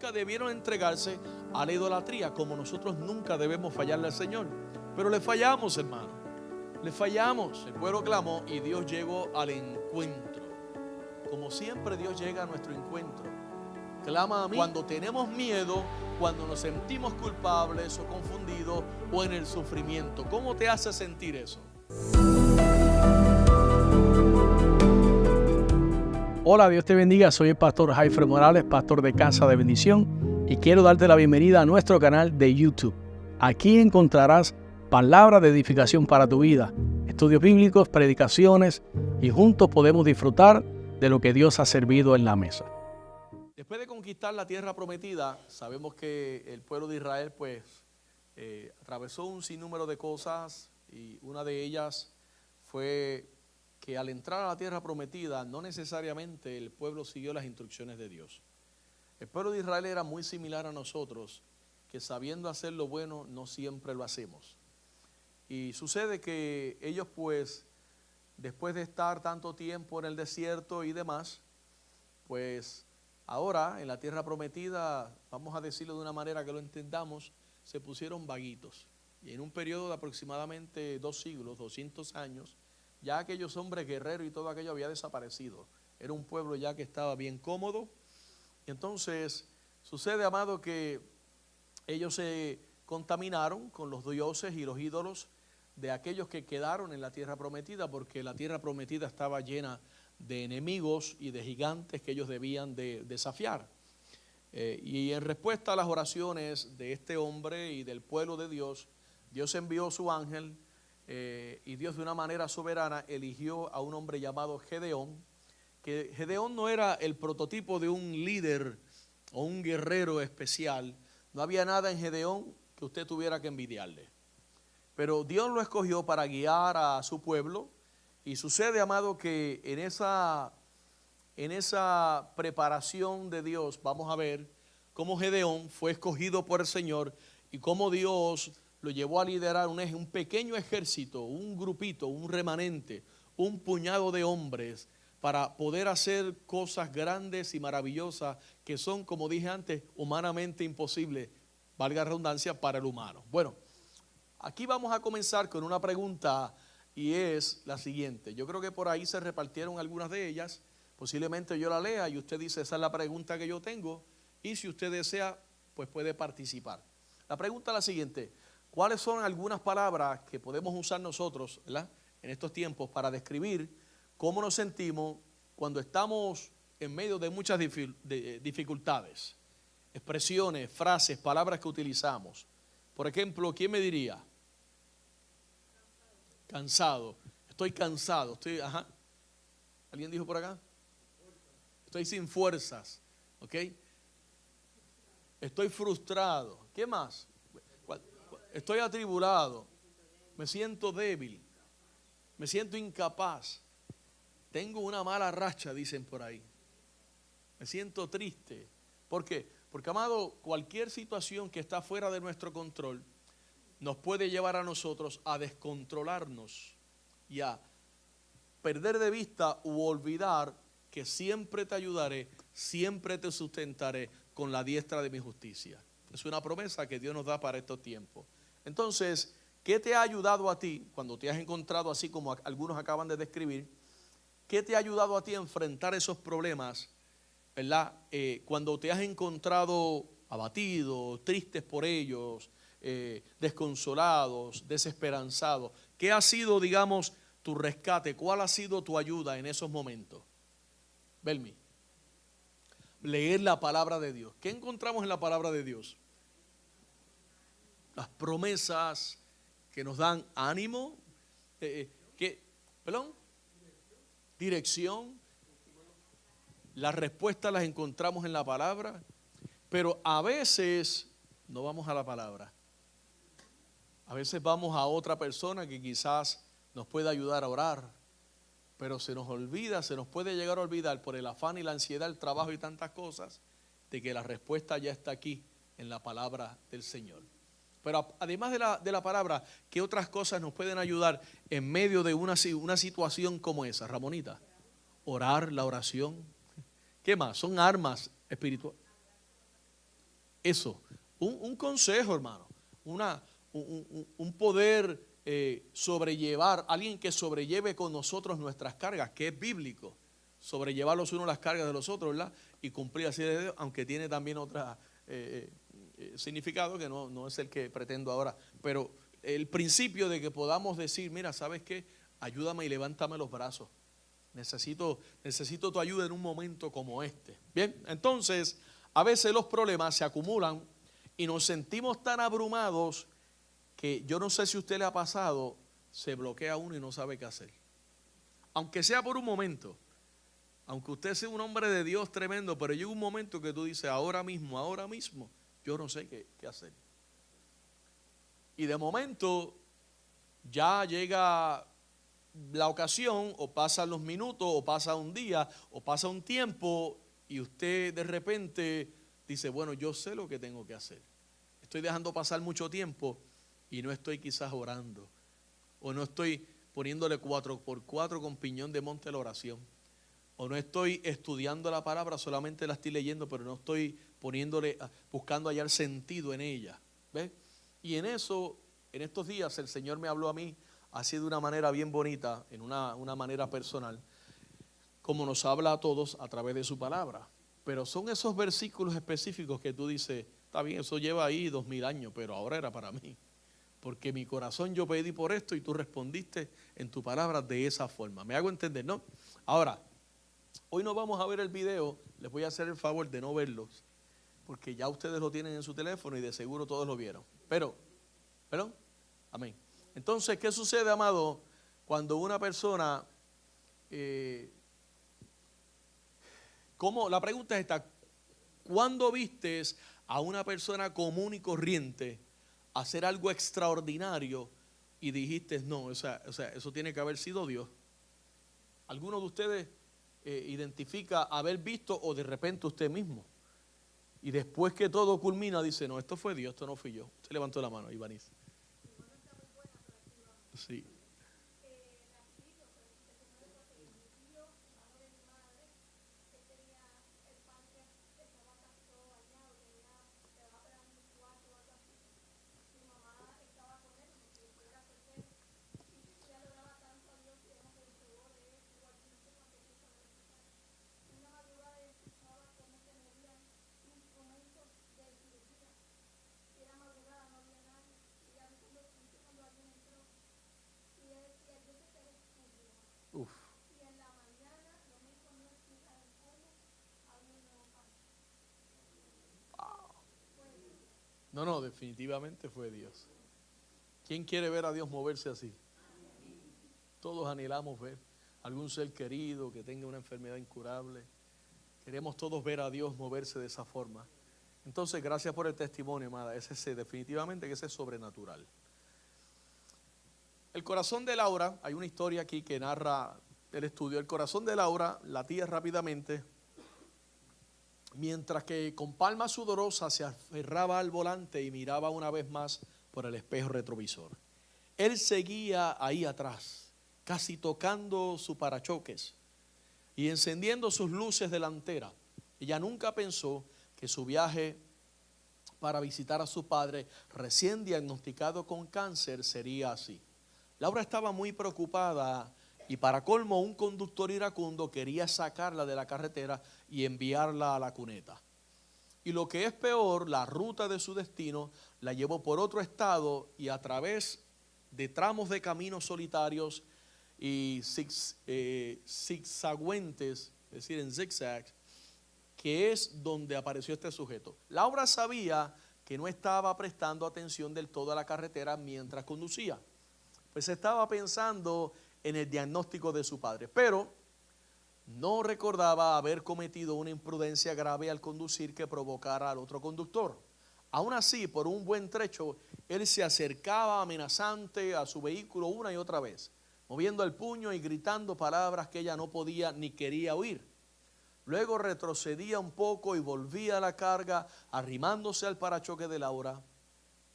nunca debieron entregarse a la idolatría, como nosotros nunca debemos fallarle al Señor. Pero le fallamos, hermano, le fallamos. El pueblo clamó y Dios llegó al encuentro. Como siempre, Dios llega a nuestro encuentro. Clama a mí cuando tenemos miedo, cuando nos sentimos culpables o confundidos o en el sufrimiento. ¿Cómo te hace sentir eso? Hola, Dios te bendiga. Soy el pastor Jaifer Morales, pastor de Casa de Bendición, y quiero darte la bienvenida a nuestro canal de YouTube. Aquí encontrarás palabras de edificación para tu vida, estudios bíblicos, predicaciones, y juntos podemos disfrutar de lo que Dios ha servido en la mesa. Después de conquistar la tierra prometida, sabemos que el pueblo de Israel atravesó un sinnúmero de cosas, y una de ellas fue que al entrar a la tierra prometida no necesariamente el pueblo siguió las instrucciones de Dios. El pueblo de Israel era muy similar a nosotros, que sabiendo hacer lo bueno no siempre lo hacemos. Y sucede que ellos después de estar tanto tiempo en el desierto y demás, ahora en la tierra prometida, vamos a decirlo de una manera que lo entendamos, se pusieron vaguitos. Y en un periodo de aproximadamente 2 siglos, 200 años, ya aquellos hombres guerreros y todo aquello había desaparecido. Era un pueblo ya que estaba bien cómodo. Entonces, sucede, amado, que ellos se contaminaron con los dioses y los ídolos de aquellos que quedaron en la tierra prometida, porque la tierra prometida estaba llena de enemigos y de gigantes que ellos debían de desafiar. Y en respuesta a las oraciones de este hombre y del pueblo de Dios, Dios envió su ángel. Y Dios de una manera soberana eligió a un hombre llamado Gedeón, que Gedeón no era el prototipo de un líder o un guerrero especial. No había nada en Gedeón que usted tuviera que envidiarle. Pero Dios lo escogió para guiar a su pueblo. Y sucede, amado, que en esa preparación de Dios vamos a ver cómo Gedeón fue escogido por el Señor y cómo Dios lo llevó a liderar un pequeño ejército, un grupito, un remanente, un puñado de hombres para poder hacer cosas grandes y maravillosas que son, como dije antes, humanamente imposibles, valga la redundancia, para el humano. Bueno, aquí vamos a comenzar con una pregunta y es la siguiente. Yo creo que por ahí se repartieron algunas de ellas, posiblemente yo la lea y usted dice, esa es la pregunta que yo tengo, y si usted desea, pues puede participar. La pregunta es la siguiente. ¿Cuáles son algunas palabras que podemos usar nosotros, ¿verdad?, en estos tiempos para describir cómo nos sentimos cuando estamos en medio de muchas dificultades? Expresiones, frases, palabras que utilizamos. Por ejemplo, ¿quién me diría? Cansado. Estoy cansado. ¿Alguien dijo por acá? Estoy sin fuerzas. ¿Ok? Estoy frustrado. ¿Qué más? Estoy atribulado, me siento débil, me siento incapaz, tengo una mala racha, dicen por ahí, me siento triste. ¿Por qué? Porque, amado, cualquier situación que está fuera de nuestro control nos puede llevar a nosotros a descontrolarnos y a perder de vista u olvidar que siempre te ayudaré, siempre te sustentaré con la diestra de mi justicia. Es una promesa que Dios nos da para estos tiempos. Entonces, ¿qué te ha ayudado a ti cuando te has encontrado así como algunos acaban de describir? ¿Qué te ha ayudado a ti a enfrentar esos problemas, ¿verdad? Cuando te has encontrado abatido, tristes por ellos, desconsolados, desesperanzados. ¿Qué ha sido, digamos, tu rescate? ¿Cuál ha sido tu ayuda en esos momentos? Belmi. Leer la palabra de Dios. ¿Qué encontramos en la palabra de Dios? Las promesas que nos dan ánimo, dirección. Las respuestas las encontramos en la palabra, pero a veces no vamos a la palabra. A veces vamos a otra persona que quizás nos pueda ayudar a orar, pero se nos olvida, se nos puede llegar a olvidar por el afán y la ansiedad, el trabajo y tantas cosas, de que la respuesta ya está aquí en la palabra del Señor. Pero además de la palabra, ¿qué otras cosas nos pueden ayudar en medio de una situación como esa, Ramonita? Orar, la oración. ¿Qué más? Son armas espirituales. Eso, un consejo, hermano, un poder sobrellevar, alguien que sobrelleve con nosotros nuestras cargas, que es bíblico, sobrellevar los unos las cargas de los otros, ¿verdad? Y cumplir así de Dios, aunque tiene también otra significado que no es el que pretendo ahora, pero el principio de que podamos decir, mira, ¿sabes qué? Ayúdame y levántame los brazos. Necesito tu ayuda en un momento como este. Bien, entonces, a veces los problemas se acumulan y nos sentimos tan abrumados que yo no sé si a usted le ha pasado, se bloquea uno y no sabe qué hacer. Aunque sea por un momento, aunque usted sea un hombre de Dios tremendo, pero llega un momento que tú dices, ahora mismo, yo no sé qué hacer. Y de momento ya llega la ocasión, o pasan los minutos, o pasa un día, o pasa un tiempo, y usted de repente dice, bueno, yo sé lo que tengo que hacer. Estoy dejando pasar mucho tiempo y no estoy quizás orando, o no estoy poniéndole 4x4 con piñón de monte a la oración, o no estoy estudiando la palabra, solamente la estoy leyendo, pero no estoy buscando hallar sentido en ella. ¿Ves? Y en eso, en estos días, el Señor me habló a mí así de una manera bien bonita, en una manera personal, como nos habla a todos a través de su palabra. Pero son esos versículos específicos que tú dices, está bien, eso lleva ahí 2000 años, pero ahora era para mí. Porque mi corazón yo pedí por esto y tú respondiste en tu palabra de esa forma. ¿Me hago entender, no? Ahora, hoy no vamos a ver el video, les voy a hacer el favor de no verlos, porque ya ustedes lo tienen en su teléfono y de seguro todos lo vieron. ¿Perdón? Amén. Entonces, ¿qué sucede, amado, cuando una persona, la pregunta es esta, ¿cuándo vistes a una persona común y corriente hacer algo extraordinario y dijiste, no, o sea, eso tiene que haber sido Dios? ¿Alguno de ustedes identifica haber visto, o de repente usted mismo? Y después que todo culmina, dice, no, esto fue Dios, esto no fui yo. Usted levantó la mano, Ivaniz. Sí. Uf. No, definitivamente fue Dios. ¿Quién quiere ver a Dios moverse así? Todos anhelamos ver algún ser querido que tenga una enfermedad incurable. Queremos todos ver a Dios moverse de esa forma. Entonces, gracias por el testimonio, amada. Definitivamente que ese es sobrenatural. El corazón de Laura, hay una historia aquí que narra el estudio. El corazón de Laura latía rápidamente, mientras que con palma sudorosa se aferraba al volante y miraba una vez más por el espejo retrovisor. Él seguía ahí atrás, casi tocando su parachoques y encendiendo sus luces delanteras. Ella nunca pensó que su viaje para visitar a su padre, recién diagnosticado con cáncer, sería así. Laura estaba muy preocupada y, para colmo, un conductor iracundo quería sacarla de la carretera y enviarla a la cuneta. Y lo que es peor, la ruta de su destino la llevó por otro estado y a través de tramos de caminos solitarios y zigzaguentes, es decir, en zigzags, que es donde apareció este sujeto. Laura sabía que no estaba prestando atención del todo a la carretera mientras conducía, pues estaba pensando en el diagnóstico de su padre, pero no recordaba haber cometido una imprudencia grave al conducir que provocara al otro conductor. Aún así, por un buen trecho, él se acercaba amenazante a su vehículo una y otra vez, moviendo el puño y gritando palabras que ella no podía ni quería oír. Luego retrocedía un poco y volvía a la carga, arrimándose al parachoque de Laura.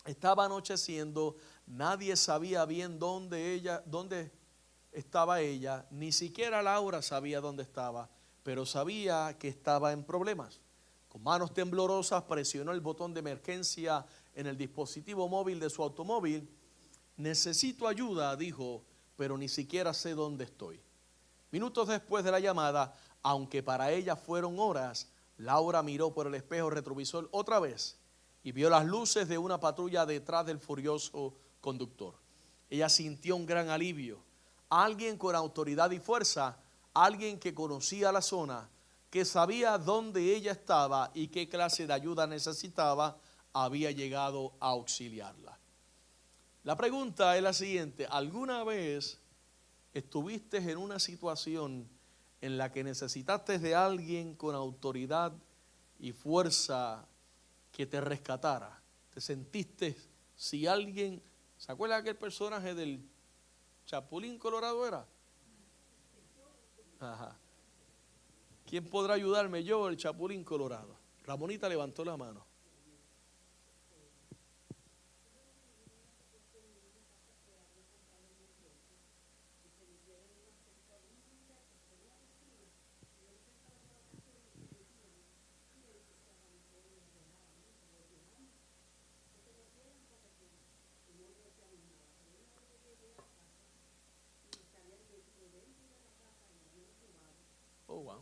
Estaba anocheciendo, nadie sabía bien dónde estaba ella, ni siquiera Laura sabía dónde estaba, pero sabía que estaba en problemas. Con manos temblorosas presionó el botón de emergencia en el dispositivo móvil de su automóvil. Necesito ayuda, dijo, pero ni siquiera sé dónde estoy. Minutos después de la llamada, aunque para ella fueron horas, Laura miró por el espejo retrovisor otra vez y vio las luces de una patrulla detrás del furioso conductor. Ella sintió un gran alivio. Alguien con autoridad y fuerza, alguien que conocía la zona, que sabía dónde ella estaba y qué clase de ayuda necesitaba, había llegado a auxiliarla. La pregunta es la siguiente: ¿alguna vez estuviste en una situación en la que necesitaste de alguien con autoridad y fuerza que te rescatara? ¿Te sentiste, si alguien, se acuerda de aquel personaje del Chapulín Colorado era? Ajá. ¿Quién podrá ayudarme? Yo, el Chapulín Colorado. Ramonita levantó la mano. Oh, wow.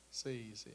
Sí, sí.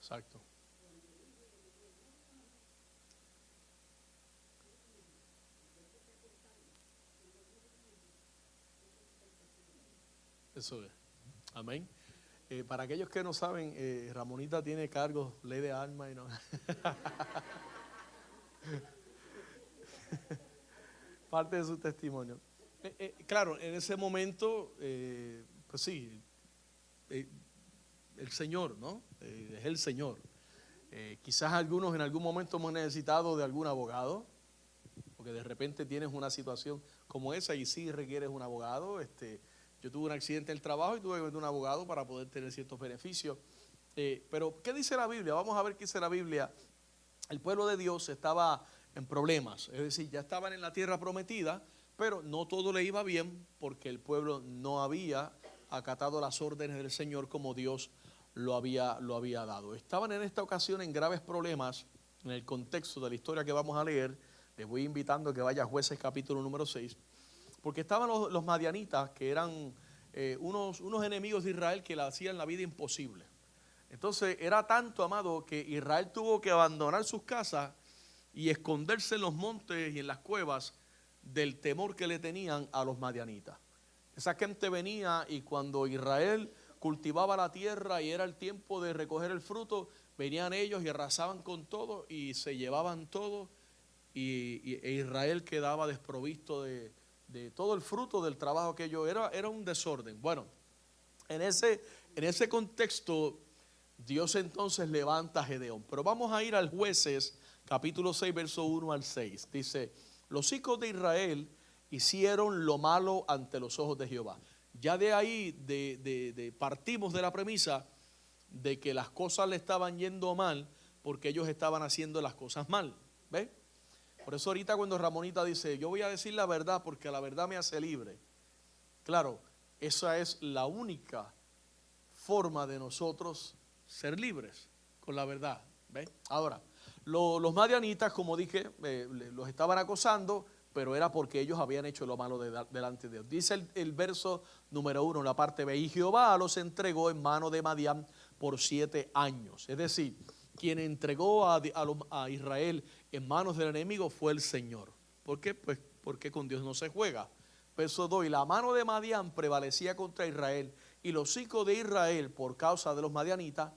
Exacto. Eso es. Amén. Para aquellos que no saben, Ramonita tiene cargos, ley de armas y no. Parte de su testimonio. Claro, en ese momento, pues sí, el Señor, ¿no? Es el Señor. Quizás algunos en algún momento hemos necesitado de algún abogado, porque de repente tienes una situación como esa y sí requieres un abogado. Yo tuve un accidente en el trabajo y tuve que meter un abogado para poder tener ciertos beneficios. Pero, ¿qué dice la Biblia? Vamos a ver qué dice la Biblia. El pueblo de Dios estaba en problemas, es decir, ya estaban en la tierra prometida, pero no todo le iba bien porque el pueblo no había acatado las órdenes del Señor como Dios lo había dado. Estaban en esta ocasión en graves problemas en el contexto de la historia que vamos a leer. Les voy invitando a que vaya a Jueces capítulo número 6, porque estaban los madianitas, que eran unos enemigos de Israel que le hacían la vida imposible. Entonces era tanto, amado, que Israel tuvo que abandonar sus casas y esconderse en los montes y en las cuevas del temor que le tenían a los madianitas. Esa gente venía y cuando Israel cultivaba la tierra y era el tiempo de recoger el fruto, venían ellos y arrasaban con todo y se llevaban todo e Israel quedaba desprovisto de todo el fruto del trabajo que ellos, era un desorden. Bueno, en ese contexto, Dios entonces levanta a Gedeón. Pero vamos a ir al Jueces, capítulo 6, verso 1 al 6. Dice, los hijos de Israel hicieron lo malo ante los ojos de Jehová. Ya de ahí partimos de la premisa de que las cosas le estaban yendo mal porque ellos estaban haciendo las cosas mal. ¿Ves? Por eso ahorita cuando Ramonita dice, yo voy a decir la verdad porque la verdad me hace libre. Claro, esa es la única forma de nosotros ser libres, con la verdad. ¿Ves? Ahora, los madianitas, como dije, los estaban acosando, pero era porque ellos habían hecho lo malo delante de Dios. Dice el verso número 1, la parte B, y Jehová los entregó en mano de Madián por 7 años. Es decir, quien entregó a Israel en manos del enemigo fue el Señor. ¿Por qué? Pues porque con Dios no se juega. Verso 2, y la mano de Madián prevalecía contra Israel, y los hijos de Israel, por causa de los madianitas,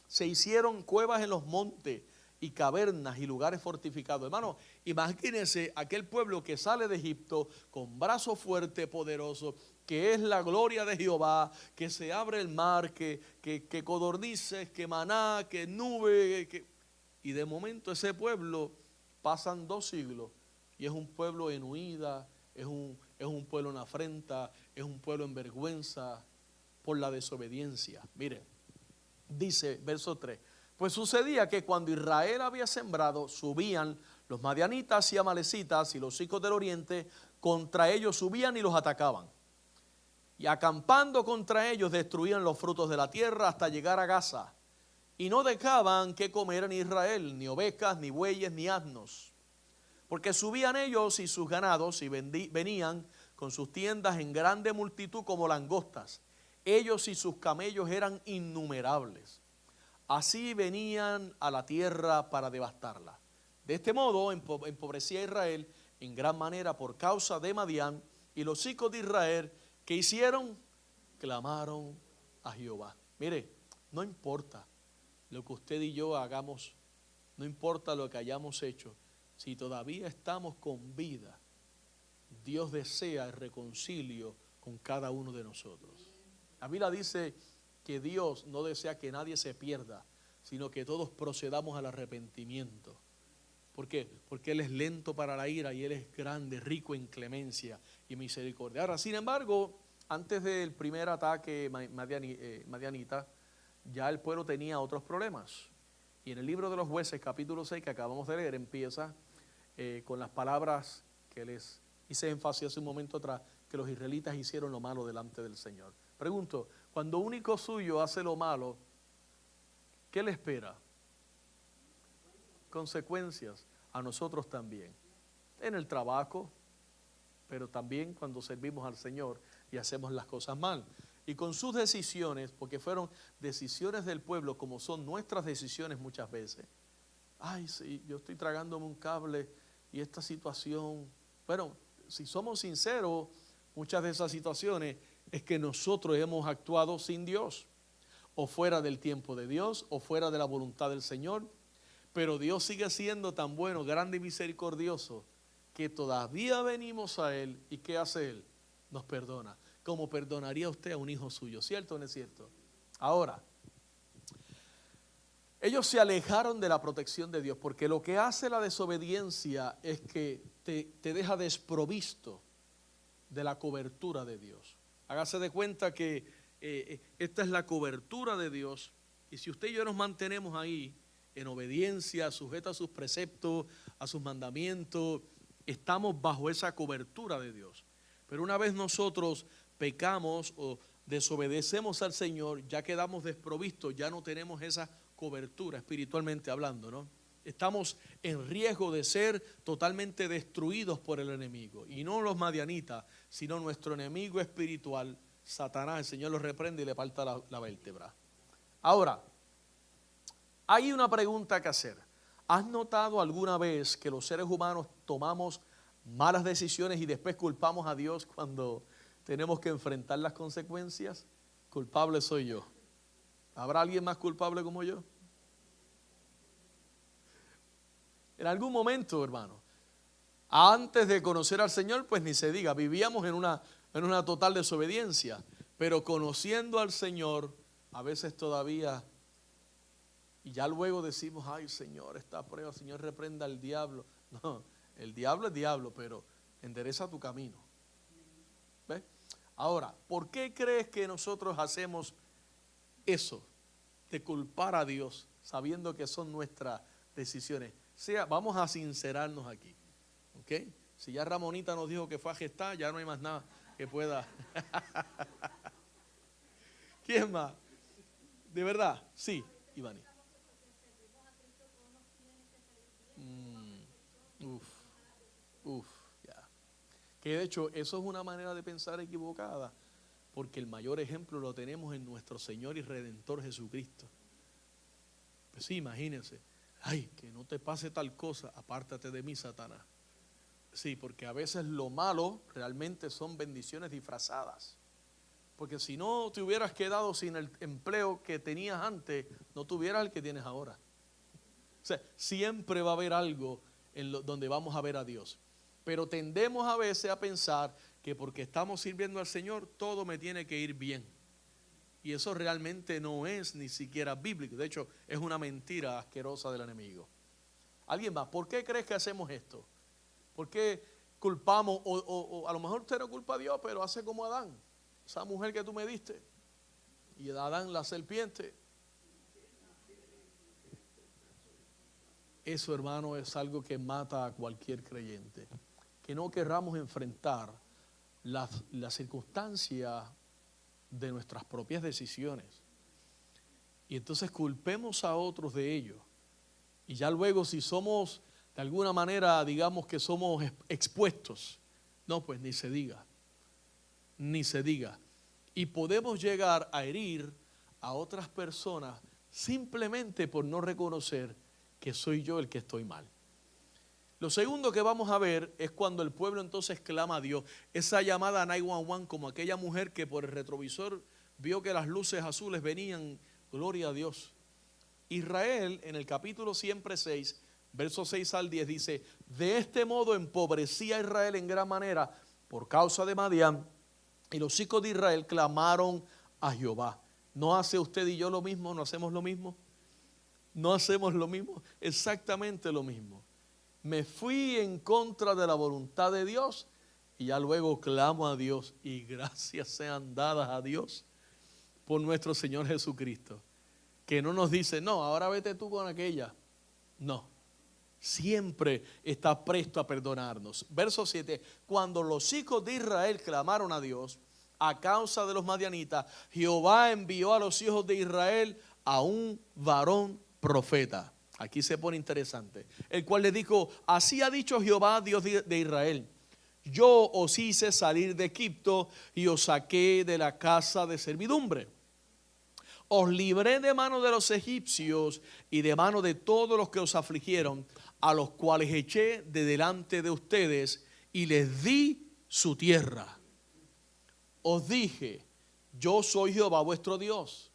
se hicieron cuevas en los montes y cavernas y lugares fortificados. Hermano, imagínense aquel pueblo que sale de Egipto con brazo fuerte, poderoso, que es la gloria de Jehová, que se abre el mar, que codornices, que maná, que nube, y de momento ese pueblo pasan 2 siglos y es un pueblo en huida, es un pueblo en afrenta, es un pueblo en vergüenza por la desobediencia. Mire, dice verso 3, pues sucedía que cuando Israel había sembrado, subían los madianitas y amalecitas y los hijos del oriente, contra ellos subían y los atacaban. Y acampando contra ellos destruían los frutos de la tierra hasta llegar a Gaza. Y no dejaban que comer en Israel, ni ovejas, ni bueyes, ni asnos. Porque subían ellos y sus ganados y venían con sus tiendas en grande multitud como langostas. Ellos y sus camellos eran innumerables. Así venían a la tierra para devastarla. De este modo empobrecía Israel en gran manera por causa de Madián, y los hijos de Israel, ¿qué hicieron? Clamaron a Jehová. Mire, no importa lo que usted y yo hagamos, no importa lo que hayamos hecho, si todavía estamos con vida, Dios desea el reconcilio con cada uno de nosotros. La Biblia dice que Dios no desea que nadie se pierda, sino que todos procedamos al arrepentimiento. ¿Por qué? Porque Él es lento para la ira y Él es grande, rico en clemencia y misericordia. Ahora, sin embargo, antes del primer ataque madianita, ya el pueblo tenía otros problemas. Y en el libro de los Jueces, capítulo 6, que acabamos de leer, empieza con las palabras que les hice énfasis hace un momento atrás, que los israelitas hicieron lo malo delante del Señor. Pregunto, cuando un hijo suyo hace lo malo, ¿qué le espera? Consecuencias. A nosotros también. En el trabajo, pero también cuando servimos al Señor y hacemos las cosas mal. Y con sus decisiones, porque fueron decisiones del pueblo, como son nuestras decisiones muchas veces. Ay, sí, yo estoy tragándome un cable y esta situación. Bueno, si somos sinceros, muchas de esas situaciones es que nosotros hemos actuado sin Dios, o fuera del tiempo de Dios, o fuera de la voluntad del Señor. Pero Dios sigue siendo tan bueno, grande y misericordioso, que todavía venimos a Él. ¿Y qué hace Él? Nos perdona. Como perdonaría usted a un hijo suyo, ¿cierto o no es cierto? Ahora, ellos se alejaron de la protección de Dios, porque lo que hace la desobediencia es que te deja desprovisto de la cobertura de Dios. Hágase de cuenta que esta es la cobertura de Dios, y si usted y yo nos mantenemos ahí en obediencia, sujetos a sus preceptos, a sus mandamientos, estamos bajo esa cobertura de Dios. Pero una vez nosotros pecamos o desobedecemos al Señor, ya quedamos desprovistos, ya no tenemos esa cobertura espiritualmente hablando, ¿no? Estamos en riesgo de ser totalmente destruidos por el enemigo. Y no los madianitas, sino nuestro enemigo espiritual, Satanás. El Señor los reprende y le parta la vértebra. Ahora, hay una pregunta que hacer. ¿Has notado alguna vez que los seres humanos tomamos malas decisiones y después culpamos a Dios cuando tenemos que enfrentar las consecuencias? Culpable soy yo. ¿Habrá alguien más culpable como yo? En algún momento, hermano, Antes de conocer al Señor, pues ni se diga, vivíamos en una total desobediencia, pero conociendo al Señor, a veces todavía, y ya luego decimos, ay Señor, esta prueba, Señor, reprenda al diablo. No, el diablo es diablo, pero endereza tu camino. ¿Ves? Ahora, ¿por qué crees que nosotros hacemos eso de culpar a Dios sabiendo que son nuestras decisiones? Vamos a sincerarnos aquí. ¿Okay? Si ya Ramonita nos dijo que fue a gestar, ya no hay más nada que pueda. ¿Quién más? ¿De verdad? Sí, Ivani. Ya. Que de hecho eso es una manera de pensar equivocada, porque el mayor ejemplo lo tenemos en nuestro Señor y Redentor Jesucristo. Pues sí, imagínense, ay, que no te pase tal cosa, apártate de mí, Satanás. Sí, porque a veces lo malo realmente son bendiciones disfrazadas. Porque si no te hubieras quedado sin el empleo que tenías antes, no tuvieras el que tienes ahora. O sea, siempre va a haber algo donde vamos a ver a Dios. Pero tendemos a veces a pensar que porque estamos sirviendo al Señor, todo me tiene que ir bien. Y eso realmente no es ni siquiera bíblico. De hecho, es una mentira asquerosa del enemigo. ¿Alguien más? ¿Por qué crees que hacemos esto? ¿Por qué culpamos? O a lo mejor usted no culpa a Dios, pero hace como Adán, esa mujer que tú me diste, y Adán la serpiente. Eso, hermano, es algo que mata a cualquier creyente. Que no querramos enfrentar la circunstancia de nuestras propias decisiones. Y entonces culpemos a otros de ello. Y ya luego, si somos de alguna manera, digamos que somos expuestos, no, pues ni se diga. Ni se diga. Y podemos llegar a herir a otras personas simplemente por no reconocer que soy yo el que estoy mal. Lo segundo que vamos a ver es cuando el pueblo entonces clama a Dios. Esa llamada 911, como aquella mujer que por el retrovisor vio que las luces azules venían, gloria a Dios. Israel, en el capítulo siempre 6, versos 6 al 10, dice: de este modo empobrecía Israel en gran manera por causa de Madián, y los hijos de Israel clamaron a Jehová. ¿No hace usted y yo lo mismo? ¿No hacemos lo mismo? ¿No hacemos lo mismo? Exactamente lo mismo. Me fui en contra de la voluntad de Dios y ya luego clamo a Dios, y gracias sean dadas a Dios por nuestro Señor Jesucristo, que no nos dice, no, ahora vete tú con aquella. No, siempre está presto a perdonarnos. Verso 7, cuando los hijos de Israel clamaron a Dios a causa de los madianitas, Jehová envió a los hijos de Israel a un varón profeta. Aquí se pone interesante. El cual le dijo: así ha dicho Jehová, Dios de Israel: yo os hice salir de Egipto y os saqué de la casa de servidumbre. Os libré de mano de los egipcios y de mano de todos los que os afligieron, a los cuales eché de delante de ustedes y les di su tierra. Os dije: yo soy Jehová vuestro Dios.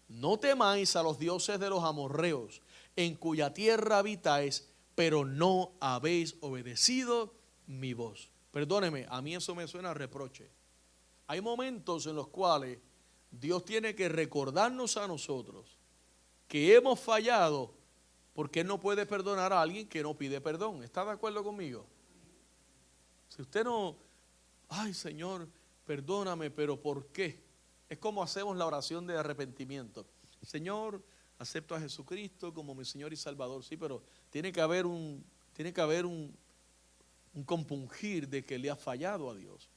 No temáis a los dioses de los amorreos, en cuya tierra habitáis, pero no habéis obedecido mi voz. Perdóneme, a mí eso me suena a reproche. Hay momentos en los cuales Dios tiene que recordarnos a nosotros que hemos fallado, porque Él no puede perdonar a alguien que no pide perdón. ¿Está de acuerdo conmigo? Si usted no, ay Señor, perdóname, pero ¿por qué? Es como hacemos la oración de arrepentimiento. Señor, acepto a Jesucristo como mi Señor y Salvador. Sí, pero tiene que haber un compungir de que le ha fallado a Dios.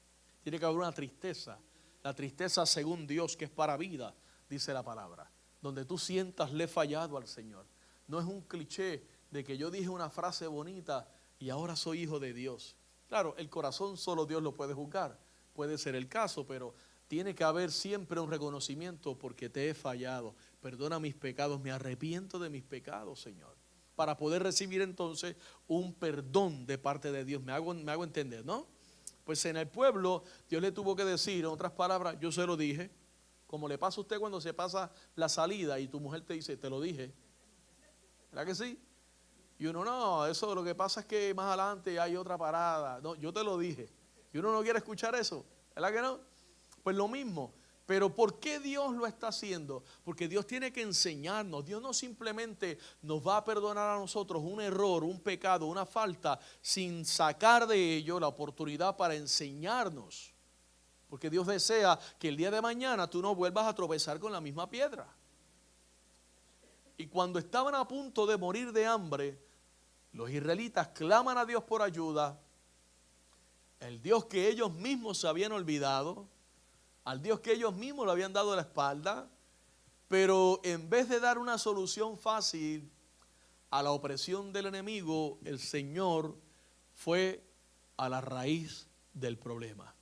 Tiene que haber una tristeza. La tristeza según Dios, que es para vida, dice la palabra. Donde tú sientas le he fallado al Señor. No es un cliché de que yo dije una frase bonita y ahora soy hijo de Dios. Claro, el corazón solo Dios lo puede juzgar. Puede ser el caso, pero tiene que haber siempre un reconocimiento: porque te he fallado. Perdona mis pecados, me arrepiento de mis pecados, Señor. Para poder recibir entonces un perdón de parte de Dios. Me hago entender, ¿no? Pues en el pueblo Dios le tuvo que decir, en otras palabras, yo se lo dije. Como le pasa a usted cuando se pasa la salida y tu mujer te dice, te lo dije. ¿Verdad que sí? Y uno, no, eso lo que pasa es que más adelante hay otra parada. No, yo te lo dije. Y uno no quiere escuchar eso, ¿verdad que no? Pues lo mismo. Pero ¿por qué Dios lo está haciendo? Porque Dios tiene que enseñarnos. Dios no simplemente nos va a perdonar a nosotros un error, un pecado, una falta, sin sacar de ello la oportunidad para enseñarnos. Porque Dios desea que el día de mañana tú no vuelvas a tropezar con la misma piedra. Y cuando estaban a punto de morir de hambre, los israelitas claman a Dios por ayuda. El Dios que ellos mismos se habían olvidado, al Dios que ellos mismos le habían dado la espalda, pero en vez de dar una solución fácil a la opresión del enemigo, el Señor fue a la raíz del problema.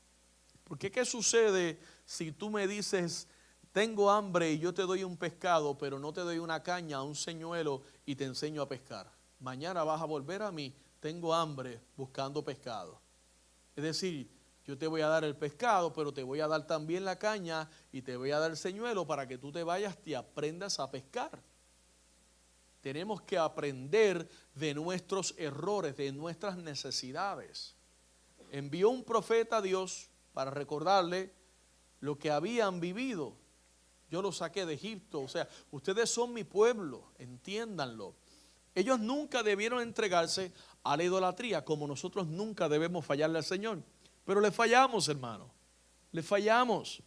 Porque ¿qué sucede si tú me dices, tengo hambre y yo te doy un pescado, pero no te doy una caña, un señuelo y te enseño a pescar? Mañana vas a volver a mí, tengo hambre, buscando pescado. Es decir, yo te voy a dar el pescado, pero te voy a dar también la caña y te voy a dar el señuelo para que tú te vayas y aprendas a pescar. Tenemos que aprender de nuestros errores, de nuestras necesidades. Envió un profeta a Dios para recordarle lo que habían vivido. Yo los saqué de Egipto, o sea, ustedes son mi pueblo, entiéndanlo. Ellos nunca debieron entregarse a la idolatría, como nosotros nunca debemos fallarle al Señor. Pero le fallamos, hermano, le fallamos.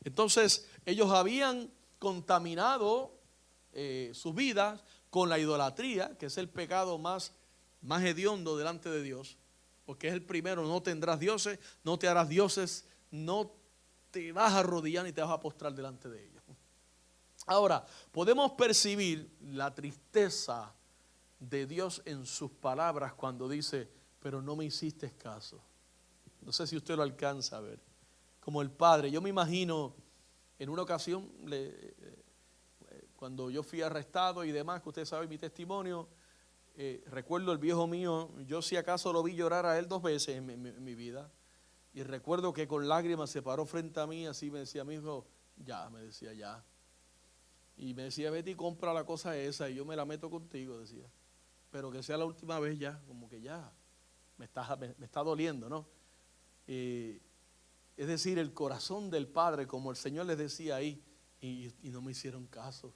Entonces, ellos habían contaminado sus vidas con la idolatría, que es el pecado más hediondo delante de Dios, porque es el primero: no tendrás dioses, no te harás dioses, no te vas a arrodillar ni te vas a postrar delante de ellos. Ahora, podemos percibir la tristeza de Dios en sus palabras cuando dice, pero no me hiciste caso. No sé si usted lo alcanza a ver. Como el padre, yo me imagino en una ocasión, cuando yo fui arrestado y demás, que usted sabe mi testimonio, recuerdo el viejo mío, yo si acaso lo vi llorar a él 2 veces en mi vida, y recuerdo que con lágrimas se paró frente a mí, así me decía, mi hijo, ya, me decía, ya. Y me decía, vete y compra la cosa esa y yo me la meto contigo, decía. Pero que sea la última vez ya, como que ya, me está doliendo, ¿no? Es decir, el corazón del Padre, como el Señor les decía ahí, y no me hicieron caso.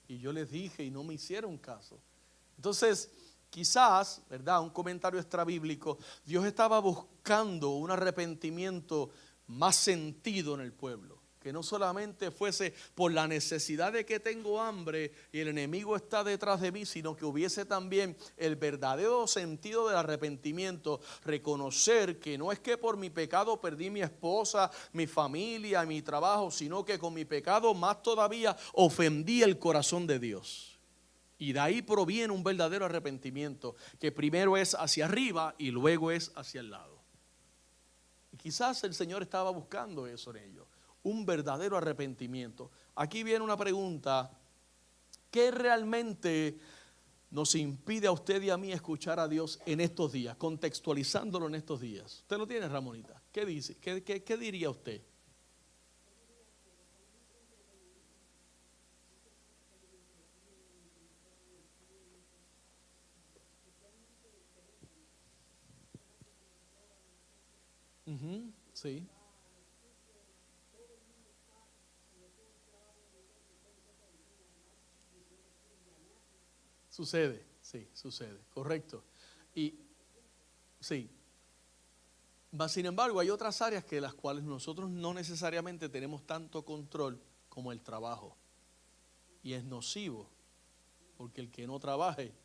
Y yo les dije y no me hicieron caso. Entonces, quizás, ¿verdad? Un comentario extrabíblico, Dios estaba buscando un arrepentimiento más sentido en el pueblo. Que no solamente fuese por la necesidad de que tengo hambre y el enemigo está detrás de mí, sino que hubiese también el verdadero sentido del arrepentimiento. Reconocer que no es que por mi pecado perdí mi esposa, mi familia, mi trabajo, sino que con mi pecado más todavía ofendí el corazón de Dios. Y de ahí proviene un verdadero arrepentimiento, que primero es hacia arriba y luego es hacia el lado. Y quizás el Señor estaba buscando eso en ellos. Un verdadero arrepentimiento. Aquí viene una pregunta: ¿qué realmente nos impide a usted y a mí escuchar a Dios en estos días? Contextualizándolo en estos días. ¿Usted lo tiene, Ramonita? ¿Qué dice? ¿Qué diría usted? Sí. Sucede, sí, sucede, correcto. Y sí, sin embargo hay otras áreas que las cuales nosotros no necesariamente tenemos tanto control como el trabajo. Y es nocivo, porque el que no trabaje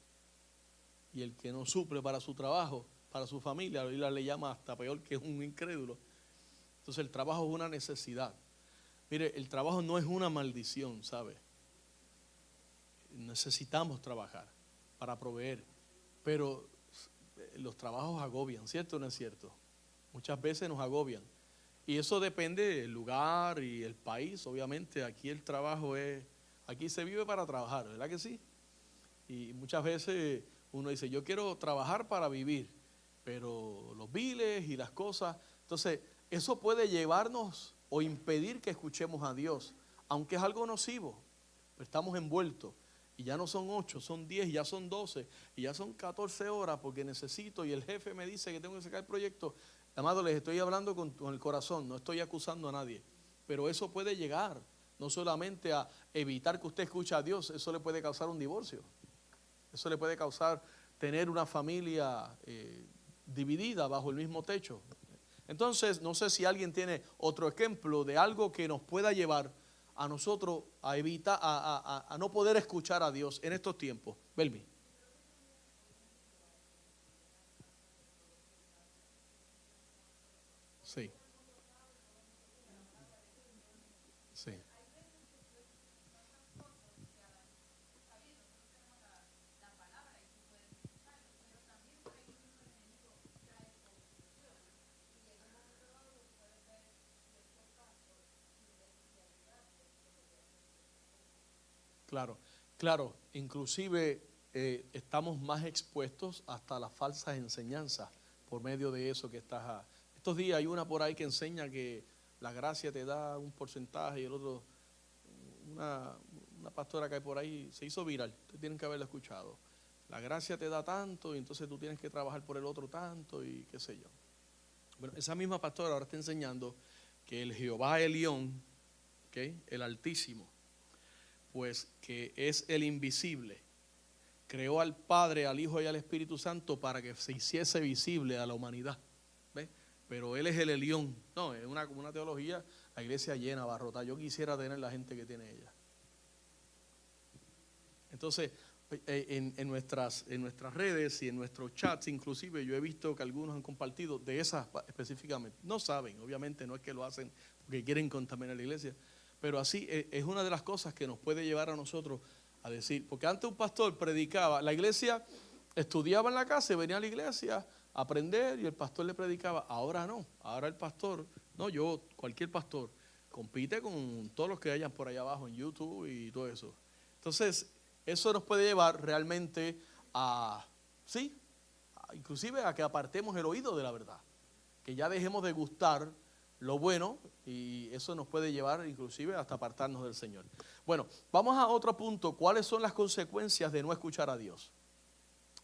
y el que no suple para su trabajo, para su familia, la Biblia le llama hasta peor que un incrédulo. Entonces el trabajo es una necesidad. Mire, el trabajo no es una maldición, ¿sabe? Necesitamos trabajar para proveer, pero los trabajos agobian, ¿cierto o no es cierto? Muchas veces nos agobian. Y eso depende del lugar y el país. Obviamente aquí el trabajo aquí se vive para trabajar, ¿verdad que sí? Y muchas veces uno dice, yo quiero trabajar para vivir, pero los biles y las cosas, entonces eso puede llevarnos o impedir que escuchemos a Dios, aunque es algo nocivo, pero estamos envueltos. Y ya no son 8, son 10, ya son 12, y ya son 14 horas porque necesito, y el jefe me dice que tengo que sacar el proyecto. Amado, les estoy hablando con el corazón, no estoy acusando a nadie, pero eso puede llegar no solamente a evitar que usted escuche a Dios, eso le puede causar un divorcio, eso le puede causar tener una familia dividida bajo el mismo techo. Entonces, no sé si alguien tiene otro ejemplo de algo que nos pueda llevar a nosotros a evitar, a no poder escuchar a Dios en estos tiempos. Belmi. Sí. Sí. Claro, claro, inclusive estamos más expuestos hasta las falsas enseñanzas por medio de eso que estás. Estos días hay una por ahí que enseña que la gracia te da un porcentaje y el otro, una, una pastora que hay por ahí, se hizo viral, ustedes tienen que haberla escuchado. La gracia te da tanto y entonces tú tienes que trabajar por el otro tanto y qué sé yo. Bueno, esa misma pastora ahora está enseñando que el Jehová Elión, ¿okay?, el Altísimo, pues que es el invisible, creó al Padre, al Hijo y al Espíritu Santo para que se hiciese visible a la humanidad. ¿Ve? Pero Él es el Elión. No, es una teología, la iglesia llena, abarrotada. Yo quisiera tener la gente que tiene ella. Entonces, en nuestras redes y en nuestros chats, inclusive yo he visto que algunos han compartido de esas específicamente. No saben, obviamente no es que lo hacen porque quieren contaminar la iglesia, pero así es una de las cosas que nos puede llevar a nosotros a decir, porque antes un pastor predicaba, la iglesia estudiaba en la casa y venía a la iglesia a aprender y el pastor le predicaba. Ahora no, ahora el pastor, no yo, cualquier pastor, compite con todos los que hayan por allá abajo en YouTube y todo eso. Entonces, eso nos puede llevar realmente inclusive a que apartemos el oído de la verdad, que ya dejemos de gustar lo bueno y eso nos puede llevar inclusive hasta apartarnos del Señor. Bueno, vamos a otro punto. ¿Cuáles son las consecuencias de no escuchar a Dios?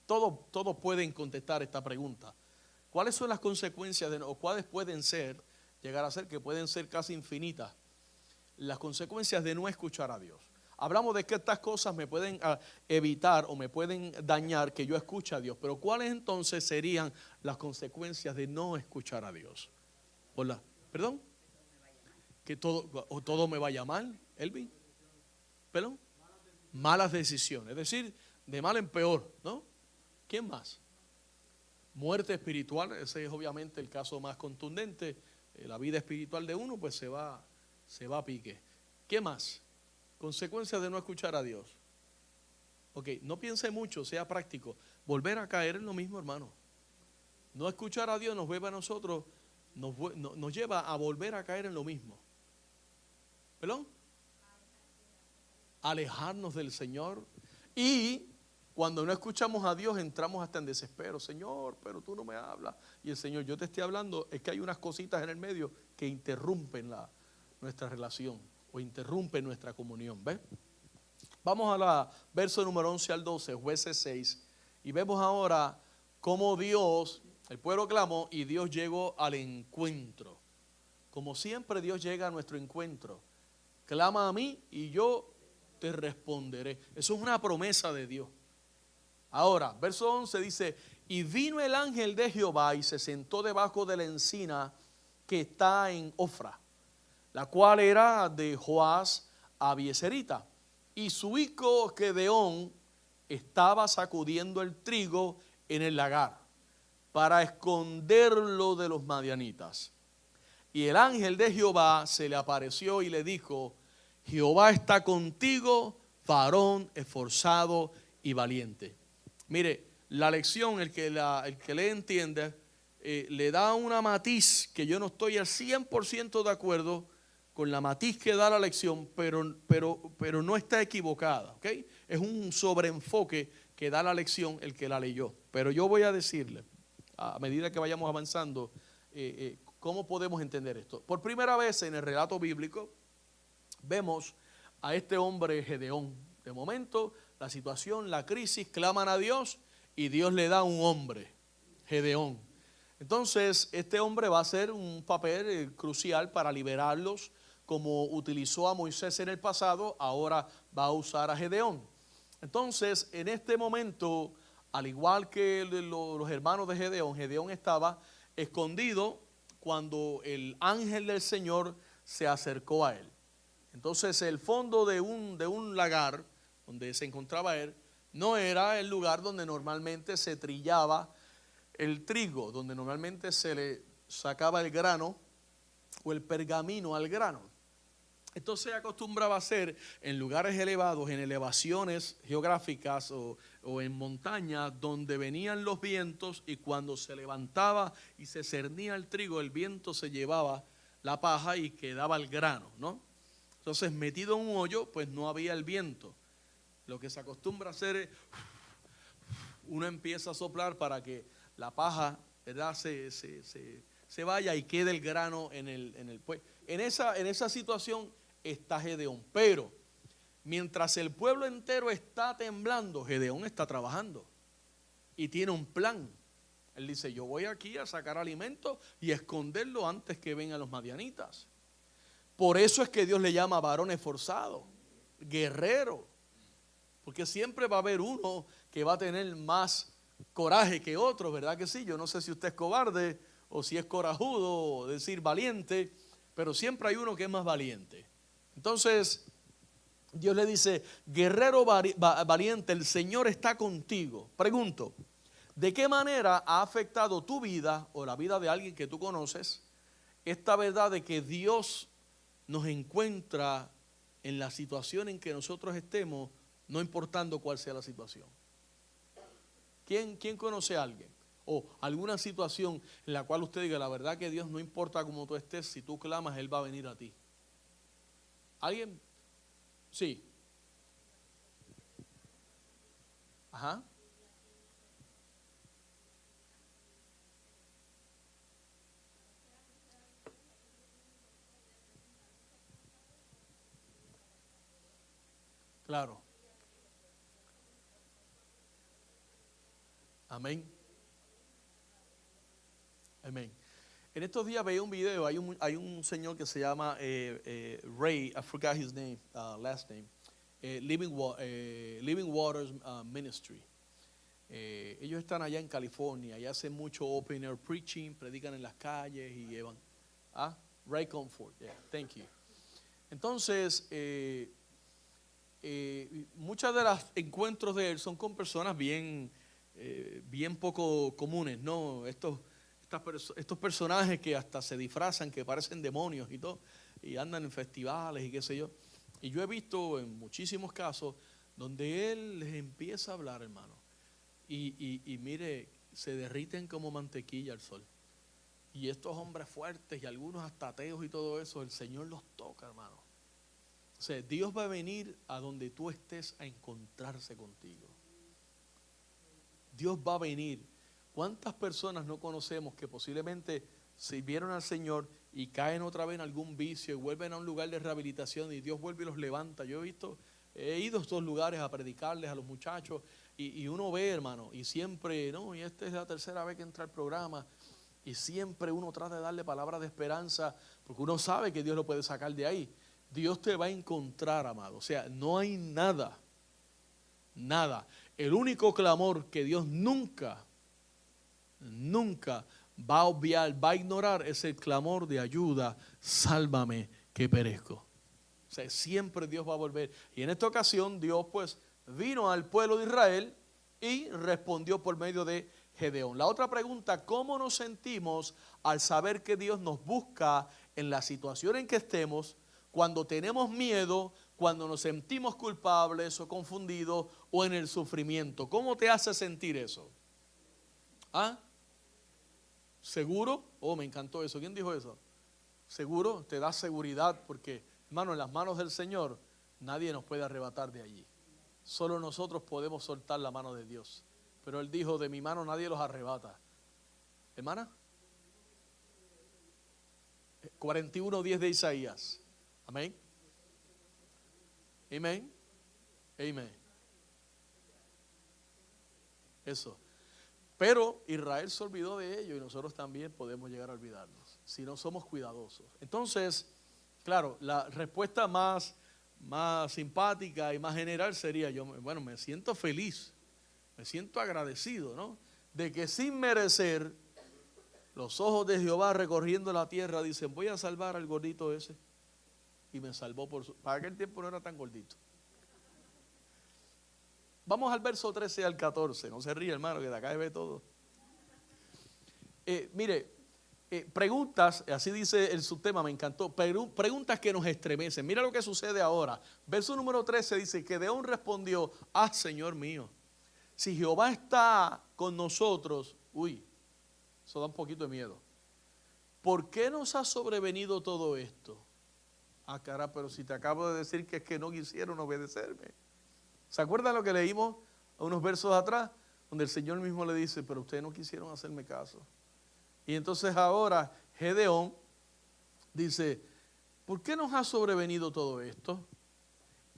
Todos pueden contestar esta pregunta. ¿Cuáles son las consecuencias o cuáles pueden llegar a ser, que pueden ser casi infinitas, las consecuencias de no escuchar a Dios? Hablamos de que estas cosas me pueden evitar o me pueden dañar que yo escuche a Dios, pero ¿cuáles entonces serían las consecuencias de no escuchar a Dios? Hola, ¿perdón? Que todo me vaya mal, Elvin. ¿Perdón? Malas decisiones, es decir, de mal en peor, ¿no? ¿Quién más? Muerte espiritual, ese es obviamente el caso más contundente. La vida espiritual de uno pues se va a pique. ¿Qué más? Consecuencias de no escuchar a Dios. Ok, no piense mucho, sea práctico. Volver a caer en lo mismo, hermano. No escuchar a Dios nos lleva a nosotros, nos lleva a volver a caer en lo mismo. ¿Perdón? Alejarnos del Señor. Y cuando no escuchamos a Dios entramos hasta en desespero. Señor, pero tú no me hablas. Y el Señor, yo te estoy hablando, es que hay unas cositas en el medio que interrumpen nuestra relación o interrumpen nuestra comunión. ¿Ves? Vamos a verso número 11 al 12, Jueces 6. Y vemos ahora cómo Dios, el pueblo clamó y Dios llegó al encuentro. Como siempre Dios llega a nuestro encuentro. Clama a mí y yo te responderé. Eso es una promesa de Dios. Ahora, verso 11 dice, y vino el ángel de Jehová y se sentó debajo de la encina que está en Ofra, la cual era de Joás Abieserita. Y su hijo Gedeón estaba sacudiendo el trigo en el lagar para esconderlo de los madianitas. Y el ángel de Jehová se le apareció y le dijo, Jehová está contigo, varón esforzado y valiente. Mire, la lección, el que le entiende, le da una matiz que yo no estoy al 100% de acuerdo con la matiz que da la lección, pero no está equivocada, ¿ok? Es un sobreenfoque que da la lección el que la leyó. Pero yo voy a decirle, a medida que vayamos avanzando, ¿cómo podemos entender esto? Por primera vez en el relato bíblico, vemos a este hombre Gedeón. De momento, la situación, la crisis, claman a Dios y Dios le da un hombre, Gedeón. Entonces, este hombre va a hacer un papel crucial para liberarlos, como utilizó a Moisés en el pasado, ahora va a usar a Gedeón. Entonces, en este momento, al igual que los hermanos de Gedeón, Gedeón estaba escondido cuando el ángel del Señor se acercó a él. Entonces, el fondo de un lagar donde se encontraba él no era el lugar donde normalmente se trillaba el trigo, donde normalmente se le sacaba el grano o el pergamino al grano. Esto se acostumbraba a hacer en lugares elevados, en elevaciones geográficas o en montañas donde venían los vientos, y cuando se levantaba y se cernía el trigo, el viento se llevaba la paja y quedaba el grano, ¿no? Entonces, metido en un hoyo, pues no había el viento. Lo que se acostumbra a hacer es, uno empieza a soplar para que la paja, ¿verdad?, se vaya y quede el grano pues. En esa situación está Gedeón. Pero mientras el pueblo entero está temblando, Gedeón está trabajando y tiene un plan. Él dice: yo voy aquí a sacar alimento y esconderlo antes que vengan los madianitas. Por eso es que Dios le llama varón esforzado, guerrero, porque siempre va a haber uno que va a tener más coraje que otro, ¿verdad que sí? Yo no sé si usted es cobarde o si es corajudo, o decir valiente, pero siempre hay uno que es más valiente. Entonces, Dios le dice: guerrero valiente, el Señor está contigo. Pregunto, ¿de qué manera ha afectado tu vida o la vida de alguien que tú conoces esta verdad de que Dios nos encuentra en la situación en que nosotros estemos, no importando cuál sea la situación? ¿Quién conoce a alguien o alguna situación en la cual usted diga: la verdad que Dios, no importa cómo tú estés, si tú clamas, Él va a venir a ti? ¿Alguien? Sí. Ajá. Claro. Amén. Amén. En estos días veía un video, hay un señor que se llama Ray, I forgot his name, last name, Living Waters Ministry. Ellos están allá en California y hacen mucho open air preaching, predican en las calles y llevan. Ray Comfort, yeah, thank you. Entonces, muchas de los encuentros de él son con personas bien poco comunes, ¿no? Estos personajes que hasta se disfrazan, que parecen demonios y todo, y andan en festivales y qué sé yo. Y yo he visto en muchísimos casos donde él les empieza a hablar, hermano, y mire, se derriten como mantequilla al sol. Y estos hombres fuertes y algunos hasta ateos y todo eso, el Señor los toca, hermano. O sea, Dios va a venir a donde tú estés a encontrarse contigo. Dios va a venir. ¿Cuántas personas no conocemos que posiblemente sirvieron al Señor y caen otra vez en algún vicio y vuelven a un lugar de rehabilitación y Dios vuelve y los levanta? Yo he ido a estos lugares a predicarles a los muchachos y uno ve, hermano, y siempre, no, y esta es la tercera vez que entra al programa, y siempre uno trata de darle palabras de esperanza porque uno sabe que Dios lo puede sacar de ahí. Dios te va a encontrar, amado. O sea, no hay nada. El único clamor que Dios nunca va a obviar, va a ignorar, es el clamor de ayuda: sálvame que perezco. O sea, siempre Dios va a volver. Y en esta ocasión Dios pues vino al pueblo de Israel y respondió por medio de Gedeón. La otra pregunta: ¿cómo nos sentimos al saber que Dios nos busca en la situación en que estemos, cuando tenemos miedo, cuando nos sentimos culpables o confundidos o en el sufrimiento? ¿Cómo te hace sentir eso? ¿Seguro? Oh, me encantó eso. ¿Quién dijo eso? ¿Seguro? Te da seguridad porque, hermano, en las manos del Señor nadie nos puede arrebatar de allí. Solo nosotros podemos soltar la mano de Dios. Pero Él dijo: de mi mano nadie los arrebata. Hermana, 41:10 de Isaías. Amén. Amén. Amén. Eso. Pero Israel se olvidó de ello y nosotros también podemos llegar a olvidarnos si no somos cuidadosos. Entonces, claro, la respuesta más simpática y más general sería me siento feliz, me siento agradecido, ¿no? De que sin merecer, los ojos de Jehová recorriendo la tierra dicen, voy a salvar al gordito ese. Y me salvó para aquel tiempo no era tan gordito. Vamos al verso 13 al 14. No se ríe, hermano, que de acá ve todo. Preguntas, así dice el subtema, me encantó. Preguntas que nos estremecen. Mira lo que sucede ahora. Verso número 13 dice, Gedeón respondió, Señor mío, si Jehová está con nosotros, eso da un poquito de miedo. ¿Por qué nos ha sobrevenido todo esto? Cara, pero si te acabo de decir que es que no quisieron obedecerme. ¿Se acuerdan lo que leímos a unos versos atrás? Donde el Señor mismo le dice, pero ustedes no quisieron hacerme caso. Y entonces ahora Gedeón dice, ¿por qué nos ha sobrevenido todo esto?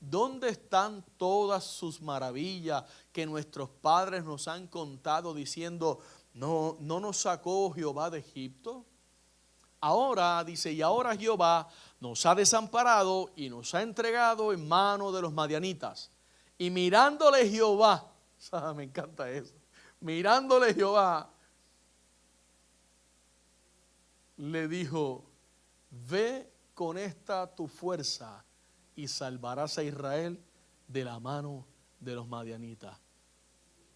¿Dónde están todas sus maravillas que nuestros padres nos han contado diciendo, no nos sacó Jehová de Egipto? Ahora, dice, y ahora Jehová nos ha desamparado y nos ha entregado en mano de los madianitas. Y mirándole Jehová, me encanta eso, mirándole Jehová, le dijo, ve con esta tu fuerza y salvarás a Israel de la mano de los madianitas.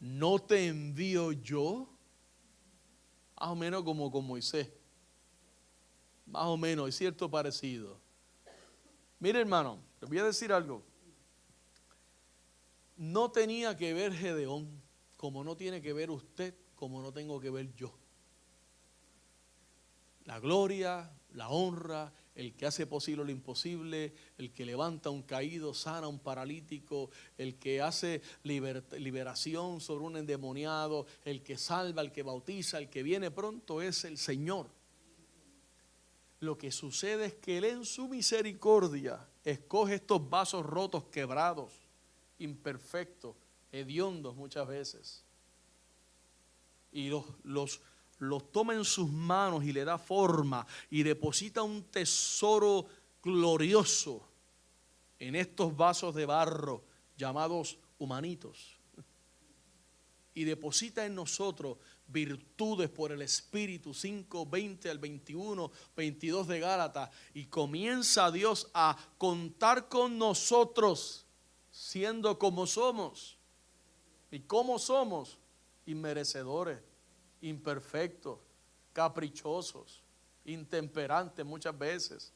¿No te envío yo? Más o menos como con Moisés. Más o menos, es cierto parecido. Mire, hermano, les voy a decir algo. No tenía que ver Gedeón, como no tiene que ver usted, como no tengo que ver yo. La gloria, la honra, el que hace posible lo imposible, el que levanta a un caído, sana a un paralítico, el que hace liberación sobre un endemoniado, el que salva, el que bautiza, el que viene pronto es el Señor. Lo que sucede es que Él en su misericordia escoge estos vasos rotos, quebrados, imperfectos, hediondos muchas veces, y los toma en sus manos y le da forma y deposita un tesoro glorioso en estos vasos de barro llamados humanitos, y deposita en nosotros virtudes por el Espíritu, 5, 20 al 21, 22 de Gálatas, y comienza Dios a contar con nosotros siendo como somos. ¿Y cómo somos? Inmerecedores, imperfectos, caprichosos, intemperantes muchas veces.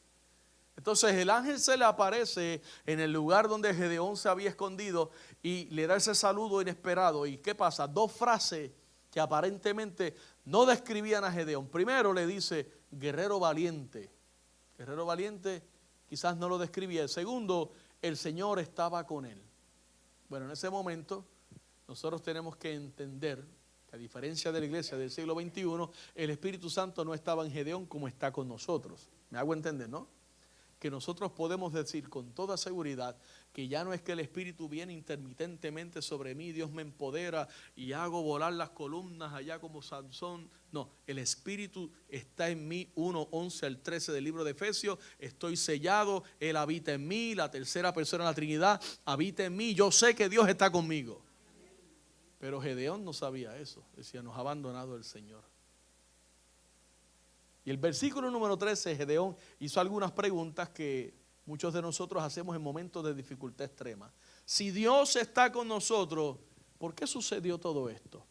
Entonces el ángel se le aparece en el lugar donde Gedeón se había escondido y le da ese saludo inesperado. ¿Y qué pasa? Dos frases que aparentemente no describían a Gedeón. Primero le dice, guerrero valiente. Guerrero valiente quizás no lo describía. El segundo, el Señor estaba con él. Bueno, en ese momento nosotros tenemos que entender que a diferencia de la iglesia del siglo XXI, el Espíritu Santo no estaba en Gedeón como está con nosotros. ¿Me hago entender, no? Que nosotros podemos decir con toda seguridad que ya no es que el Espíritu viene intermitentemente sobre mí, Dios me empodera y hago volar las columnas allá como Sansón. No, el Espíritu está en mí, 1:11 al 13 del libro de Efesios, estoy sellado, Él habita en mí, la tercera persona de la Trinidad habita en mí, yo sé que Dios está conmigo. Pero Gedeón no sabía eso, decía, nos ha abandonado el Señor. Y el versículo número 13, Gedeón hizo algunas preguntas que muchos de nosotros hacemos en momentos de dificultad extrema. Si Dios está con nosotros, ¿por qué sucedió todo esto?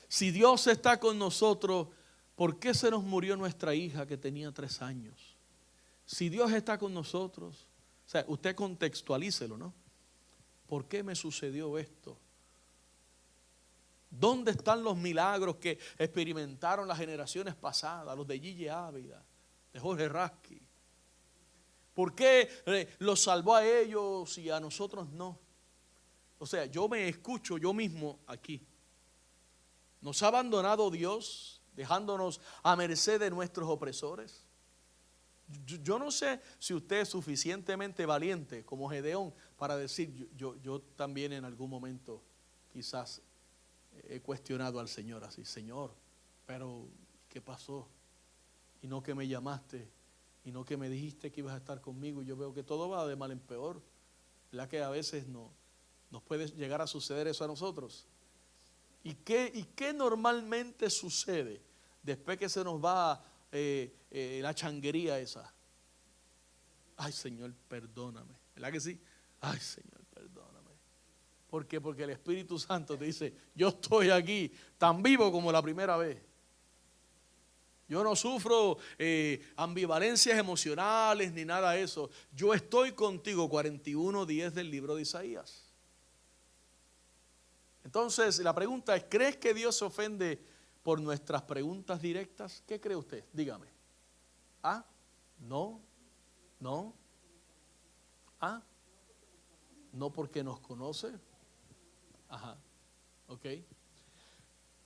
Si Dios está con nosotros, ¿por qué se nos murió nuestra hija que tenía 3 años? Si Dios está con nosotros, o sea, usted contextualícelo, ¿no? ¿Por qué me sucedió esto? ¿Dónde están los milagros que experimentaron las generaciones pasadas, los de Gigi Ávila, de Jorge Rasky? ¿Por qué los salvó a ellos y a nosotros no? O sea, yo me escucho yo mismo aquí. ¿Nos ha abandonado Dios dejándonos a merced de nuestros opresores? Yo no sé si usted es suficientemente valiente como Gedeón para decir yo también en algún momento quizás he cuestionado al Señor así: Señor, pero ¿qué pasó? Y no que me llamaste, y no que me dijiste que ibas a estar conmigo, y yo veo que todo va de mal en peor. ¿Verdad que a veces nos puede llegar a suceder eso a nosotros? ¿Y qué normalmente sucede después que se nos va la changuería esa? Ay, Señor, perdóname. ¿Verdad que sí? Ay, Señor, perdóname. ¿Por qué? Porque el Espíritu Santo te dice: yo estoy aquí tan vivo como la primera vez. Yo no sufro ambivalencias emocionales ni nada de eso. Yo estoy contigo. 41:10 del libro de Isaías. Entonces la pregunta es: ¿crees que Dios se ofende por nuestras preguntas directas? ¿Qué cree usted? Dígame. ¿Ah? ¿No? ¿No? ¿Ah? ¿No porque nos conoce? Ajá. Ok.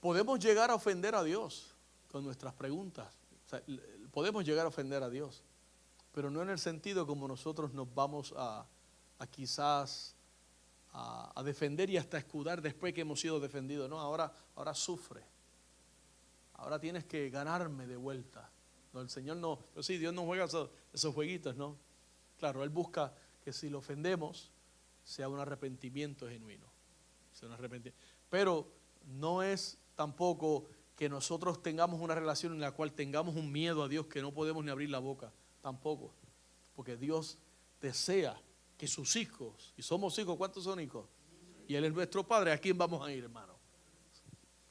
Podemos llegar a ofender a Dios con nuestras preguntas. O sea, podemos llegar a ofender a Dios, pero no en el sentido como nosotros nos vamos a quizás a defender y hasta escudar después que hemos sido defendidos. No, ahora sufre. Ahora tienes que ganarme de vuelta. No, el Señor no, pero sí, Dios no juega esos jueguitos, ¿no? Claro, Él busca que si lo ofendemos sea un arrepentimiento genuino. Sea un arrepentimiento. Pero no es tampoco que nosotros tengamos una relación en la cual tengamos un miedo a Dios que no podemos ni abrir la boca. Tampoco. Porque Dios desea que sus hijos, y somos hijos, ¿cuántos son hijos? Y Él es nuestro Padre. ¿A quién vamos a ir, hermano?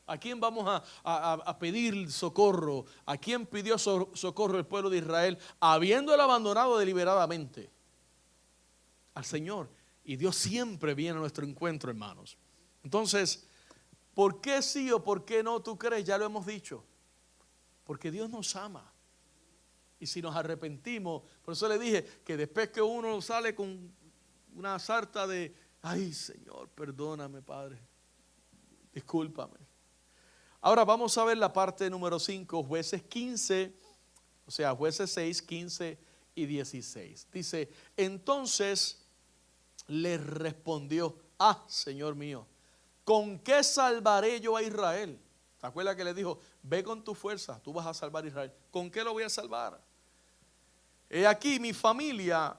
¿A quién vamos a pedir socorro? ¿A quién pidió socorro el pueblo de Israel habiéndolo abandonado deliberadamente? Al Señor. Y Dios siempre viene a nuestro encuentro, hermanos. Entonces, ¿por qué sí o por qué no tú crees? Ya lo hemos dicho. Porque Dios nos ama. Y si nos arrepentimos, por eso le dije que después que uno sale con una sarta de: ay, Señor, perdóname, Padre, discúlpame. Ahora vamos a ver la parte número 5, jueces 15, o sea, jueces 6, 15 y 16. Dice: entonces le respondió: ah, Señor mío, ¿con qué salvaré yo a Israel? ¿Te acuerdas que le dijo: ve con tu fuerza, tú vas a salvar a Israel? ¿Con qué lo voy a salvar? He aquí, mi familia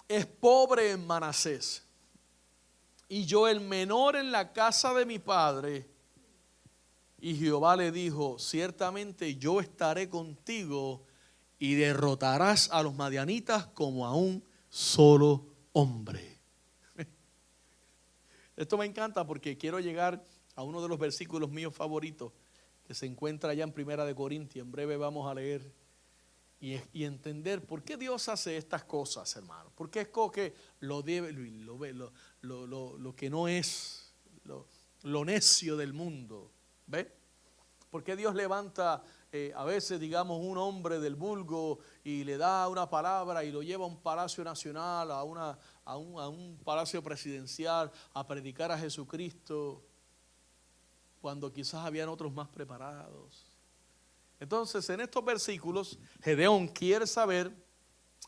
es pobre en Manasés, y yo el menor en la casa de mi padre. Y Jehová le dijo: ciertamente yo estaré contigo y derrotarás a los madianitas como a un solo hombre. Esto me encanta porque quiero llegar a uno de los versículos míos favoritos que se encuentra allá en Primera de Corintios. En breve vamos a leer y entender por qué Dios hace estas cosas, hermano. Porque escoge lo que no es, lo necio del mundo. ¿Ve? ¿Por qué Dios levanta a veces, digamos, un hombre del vulgo y le da una palabra y lo lleva a un palacio nacional, a un palacio presidencial, a predicar a Jesucristo, cuando quizás habían otros más preparados? Entonces, en estos versículos, Gedeón quiere saber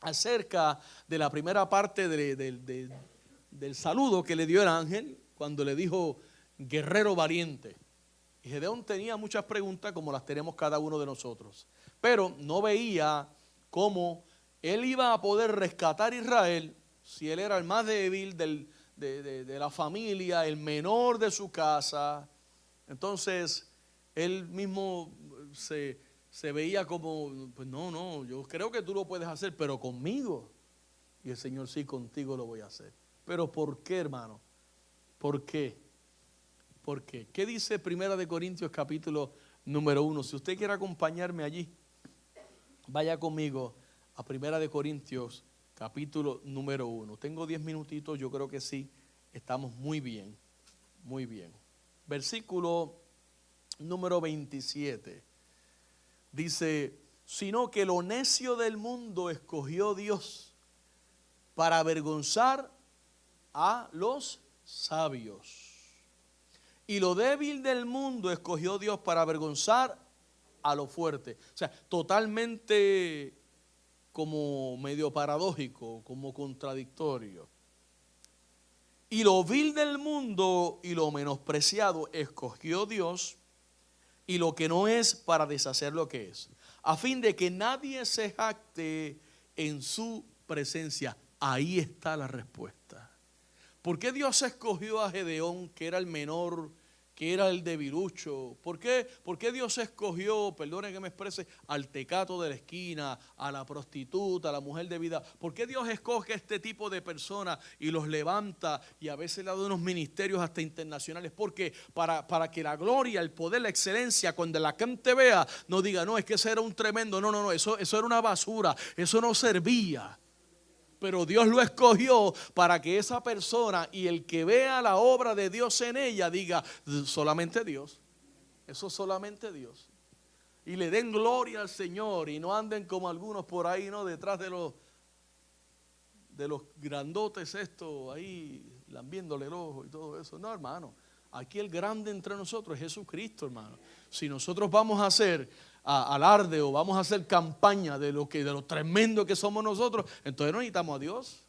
acerca de la primera parte del saludo que le dio el ángel cuando le dijo: guerrero valiente. Y Gedeón tenía muchas preguntas, como las tenemos cada uno de nosotros, pero no veía cómo él iba a poder rescatar a Israel si él era el más débil de la familia, el menor de su casa. Entonces él mismo se veía como: pues no, yo creo que tú lo puedes hacer, pero conmigo. Y el Señor: sí, contigo lo voy a hacer. Pero ¿por qué, hermano? ¿Por qué? ¿Por qué? ¿Qué dice Primera de Corintios capítulo número 1? Si usted quiere acompañarme allí, vaya conmigo a Primera de Corintios capítulo número 1. Tengo 10 minutitos, yo creo que sí, estamos muy bien, muy bien. Versículo número 27. Dice: sino que lo necio del mundo escogió Dios para avergonzar a los sabios. Y lo débil del mundo escogió Dios para avergonzar a lo fuerte. O sea, totalmente como medio paradójico, como contradictorio. Y lo vil del mundo y lo menospreciado escogió Dios, y lo que no es para deshacer lo que es, a fin de que nadie se jacte en su presencia. Ahí está la respuesta. ¿Por qué Dios escogió a Gedeón, que era el menor, que era el debilucho? ¿Por qué Dios escogió, perdone que me exprese, al tecato de la esquina, a la prostituta, a la mujer de vida? ¿Por qué Dios escoge a este tipo de personas y los levanta y a veces le da unos ministerios hasta internacionales? Porque para que la gloria, el poder, la excelencia, cuando la gente vea, no diga, no, es que ese era un tremendo, no, eso era una basura, eso no servía. Pero Dios lo escogió para que esa persona y el que vea la obra de Dios en ella diga, solamente Dios, eso solamente Dios. Y le den gloria al Señor y no anden como algunos por ahí, ¿no? Detrás de los grandotes estos ahí, lambiéndole el ojo y todo eso. No, hermano, aquí el grande entre nosotros es Jesucristo, hermano. Si nosotros vamos a hacer alarde o vamos a hacer campaña de lo tremendo que somos nosotros, entonces no necesitamos a Dios.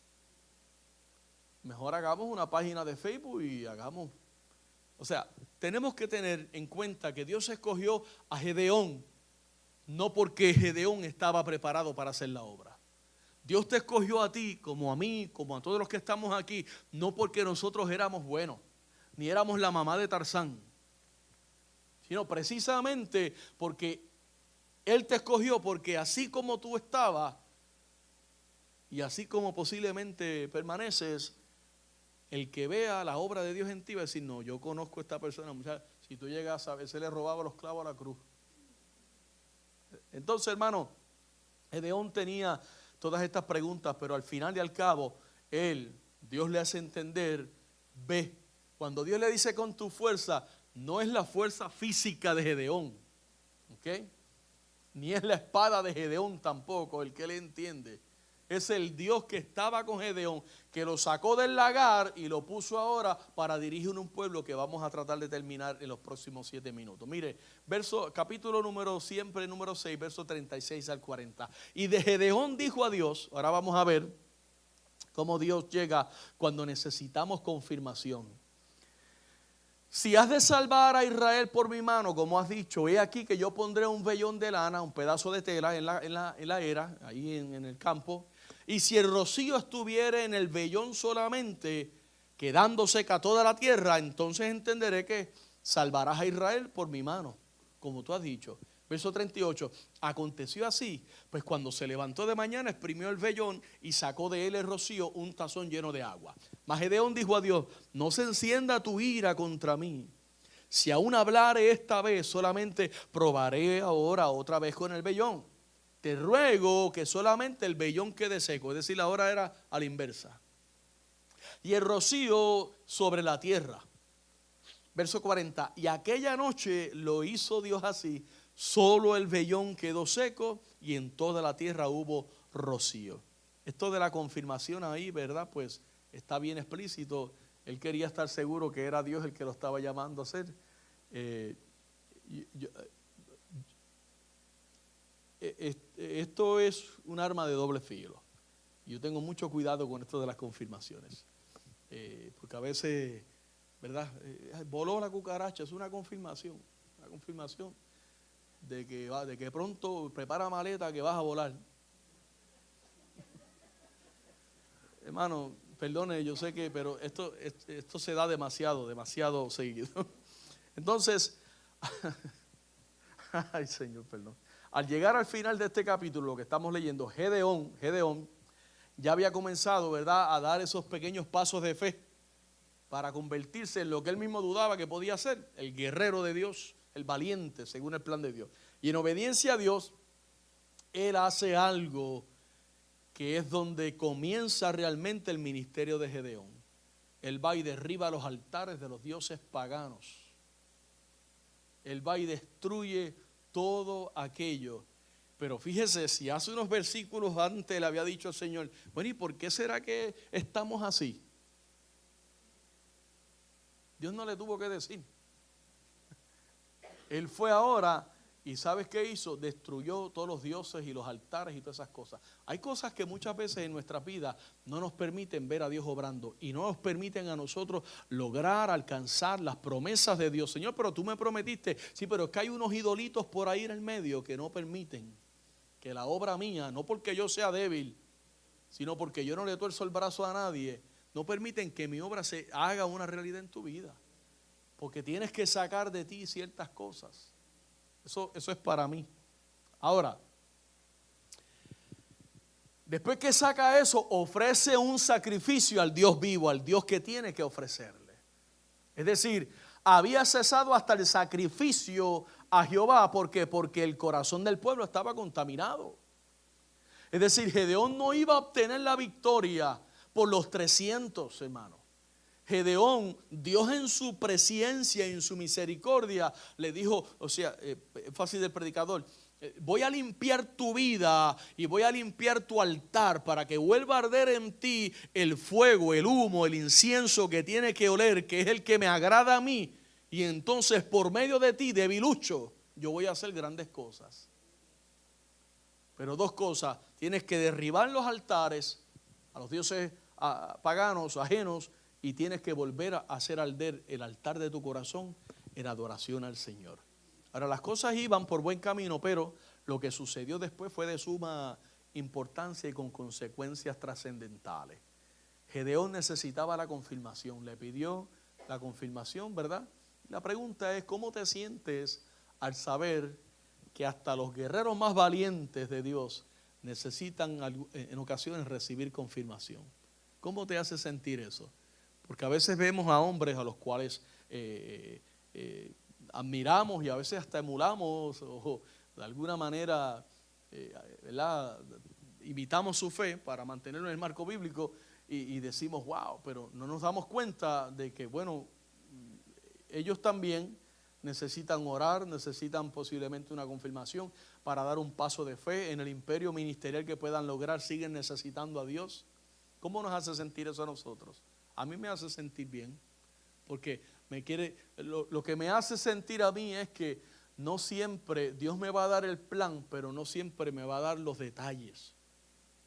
Mejor hagamos una página de Facebook y hagamos. O sea, tenemos que tener en cuenta que Dios escogió a Gedeón, no porque Gedeón estaba preparado para hacer la obra. Dios te escogió a ti, como a mí, como a todos los que estamos aquí, no porque nosotros éramos buenos, ni éramos la mamá de Tarzán, sino precisamente porque Él te escogió, porque así como tú estabas y así como posiblemente permaneces, el que vea la obra de Dios en ti va a decir, no, yo conozco a esta persona. Si tú llegas a ver, se le robaba los clavos a la cruz. Entonces, hermano, Gedeón tenía todas estas preguntas, pero al final y al cabo, Dios le hace entender, ve, cuando Dios le dice con tu fuerza, no es la fuerza física de Gedeón, ¿ok? Ni es la espada de Gedeón tampoco, el que le entiende. Es el Dios que estaba con Gedeón, que lo sacó del lagar y lo puso ahora para dirigir un pueblo que vamos a tratar de terminar en los próximos 7 minutos. Mire, capítulo número 6, verso 36 al 40. Y de Gedeón dijo a Dios, ahora vamos a ver cómo Dios llega cuando necesitamos confirmación. Si has de salvar a Israel por mi mano, como has dicho, he aquí que yo pondré un vellón de lana, un pedazo de tela en la era, ahí en el campo. Y si el rocío estuviere en el vellón solamente, quedando seca toda la tierra, entonces entenderé que salvarás a Israel por mi mano, como tú has dicho. Verso 38, aconteció así, pues cuando se levantó de mañana, exprimió el vellón y sacó de él el rocío, un tazón lleno de agua. Mas Gedeón dijo a Dios, no se encienda tu ira contra mí. Si aún hablare esta vez, solamente probaré ahora otra vez con el vellón. Te ruego que solamente el vellón quede seco, es decir, ahora era a la inversa. Y el rocío sobre la tierra. Verso 40, y aquella noche lo hizo Dios así, solo el vellón quedó seco y en toda la tierra hubo rocío. Esto de la confirmación ahí, ¿verdad? Pues está bien explícito. Él quería estar seguro que era Dios el que lo estaba llamando a hacer. Esto es un arma de doble filo. Yo tengo mucho cuidado con esto de las confirmaciones. Porque a veces, ¿verdad? Voló la cucaracha, es una confirmación. Una confirmación de que pronto prepara maleta que vas a volar. Hermano, perdone, yo sé que, pero esto se da demasiado seguido. Entonces, ay Señor, perdón. Al llegar al final de este capítulo, lo que estamos leyendo, Gedeón ya había comenzado, ¿verdad?, a dar esos pequeños pasos de fe para convertirse en lo que él mismo dudaba que podía ser, el guerrero de Dios, el valiente, según el plan de Dios. Y en obediencia a Dios, él hace algo que es donde comienza realmente el ministerio de Gedeón. Él va y derriba los altares de los dioses paganos. Él va y destruye todo aquello. Pero fíjese, si hace unos versículos antes le había dicho al Señor, bueno, ¿y por qué será que estamos así? Dios no le tuvo que decir. Él fue ahora ¿Y sabes qué hizo? Destruyó todos los dioses y los altares y todas esas cosas. Hay cosas que muchas veces en nuestra vida no nos permiten ver a Dios obrando y no nos permiten a nosotros lograr, alcanzar las promesas de Dios. Señor, pero tú me prometiste. Sí, pero es que hay unos idolitos por ahí en el medio que no permiten que la obra mía, no porque yo sea débil, sino porque yo no le tuerzo el brazo a nadie, no permiten que mi obra se haga una realidad en tu vida. Porque tienes que sacar de ti ciertas cosas. Eso es para mí. Ahora, después que saca eso, ofrece un sacrificio al Dios vivo, al Dios que tiene que ofrecerle. Es decir, había cesado hasta el sacrificio a Jehová. ¿Por qué? Porque el corazón del pueblo estaba contaminado. Es decir, Gedeón no iba a obtener la victoria por los 300, hermanos. Gedeón, Dios en su presencia y en su misericordia le dijo, o sea, fácil del predicador, voy a limpiar tu vida y voy a limpiar tu altar para que vuelva a arder en ti el fuego, el humo, el incienso que tiene que oler, que es el que me agrada a mí. Y entonces por medio de ti, debilucho, yo voy a hacer grandes cosas. Pero dos cosas, tienes que derribar los altares a los dioses paganos, ajenos, y tienes que volver a hacer arder el altar de tu corazón en adoración al Señor. Ahora, las cosas iban por buen camino, pero lo que sucedió después fue de suma importancia y con consecuencias trascendentales. Gedeón necesitaba la confirmación, le pidió la confirmación, ¿verdad? La pregunta es, ¿cómo te sientes al saber que hasta los guerreros más valientes de Dios necesitan en ocasiones recibir confirmación? ¿Cómo te hace sentir eso? Porque a veces vemos a hombres a los cuales admiramos y a veces hasta emulamos o de alguna manera ¿verdad? Imitamos su fe para mantenerlo en el marco bíblico y decimos wow, pero no nos damos cuenta de que bueno, ellos también necesitan orar, necesitan posiblemente una confirmación para dar un paso de fe en el imperio ministerial que puedan lograr, siguen necesitando a Dios. ¿Cómo nos hace sentir eso a nosotros? A mí me hace sentir bien, porque lo que me hace sentir a mí es que no siempre Dios me va a dar el plan, pero no siempre me va a dar los detalles.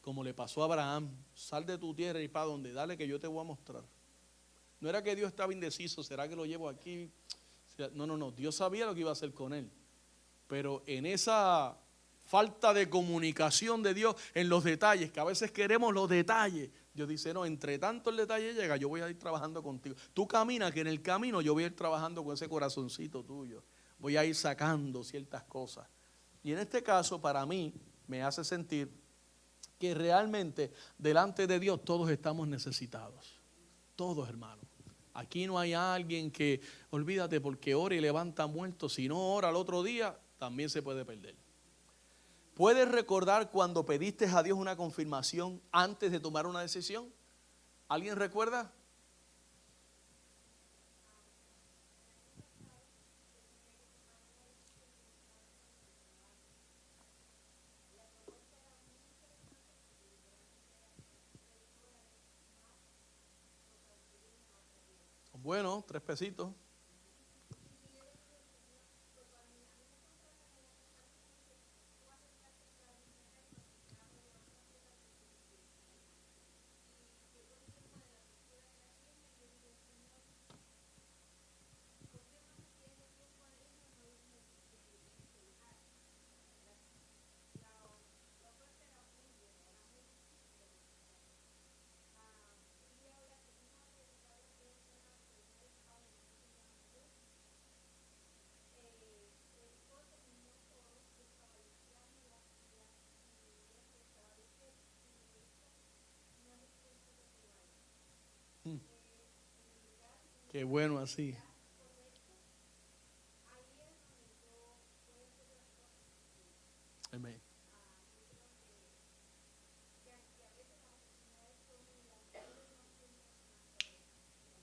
Como le pasó a Abraham, sal de tu tierra y para donde, dale que yo te voy a mostrar. No era que Dios estaba indeciso, ¿será que lo llevo aquí? No, Dios sabía lo que iba a hacer con él. Pero en esa falta de comunicación de Dios en los detalles, que a veces queremos los detalles, Dios dice, no, entre tanto el detalle llega, yo voy a ir trabajando contigo. Tú caminas, que en el camino yo voy a ir trabajando con ese corazoncito tuyo. Voy a ir sacando ciertas cosas. Y en este caso, para mí, me hace sentir que realmente delante de Dios todos estamos necesitados. Todos, hermanos. Aquí no hay alguien que, olvídate, porque ora y levanta muertos. Si no ora al otro día, también se puede perder. ¿Puedes recordar cuando pediste a Dios una confirmación antes de tomar una decisión? ¿Alguien recuerda? Bueno, 3 pesitos. Qué bueno así. Amén.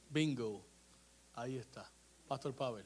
Bingo. Ahí está. Pastor Pavel.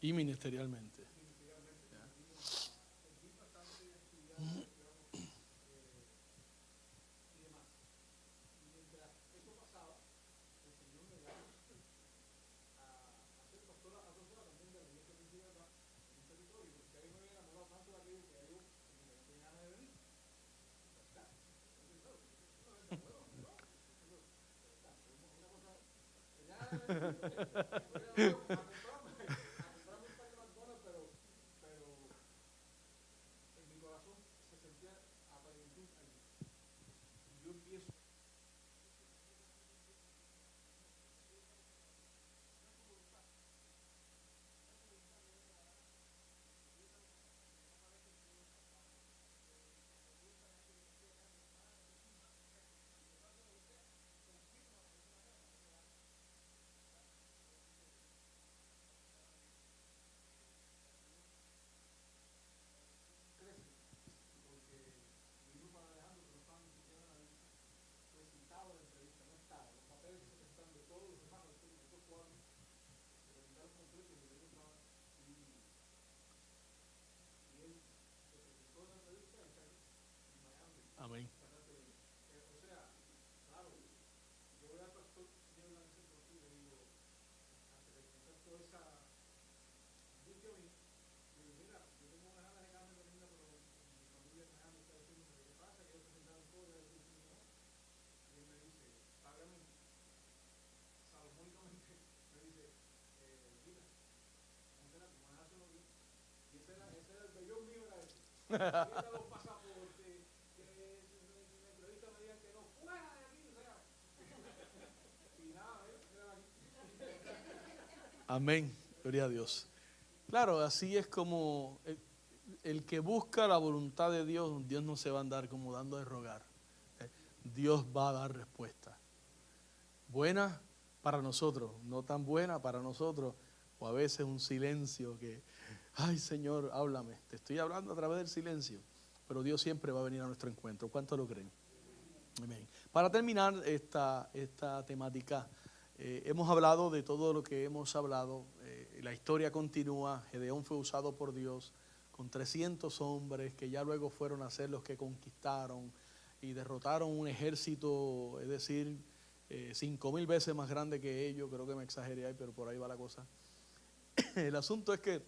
Y ministerialmente. Amén. Amén, gloria a Dios. Claro, así es como el que busca la voluntad de Dios, Dios no se va a andar como dando de rogar. Dios va a dar respuesta. Buena para nosotros, no tan buena para nosotros, o a veces un silencio que, ay Señor, háblame. Te estoy hablando a través del silencio, pero Dios siempre va a venir a nuestro encuentro. ¿Cuántos lo creen? Amén. Para terminar esta temática, hemos hablado de todo lo que hemos hablado. La historia continúa. Gedeón fue usado por Dios con 300 hombres que ya luego fueron a ser los que conquistaron y derrotaron un ejército, es decir, 5,000 veces más grande que ellos. Creo que me exageré ahí, pero por ahí va la cosa. El asunto es que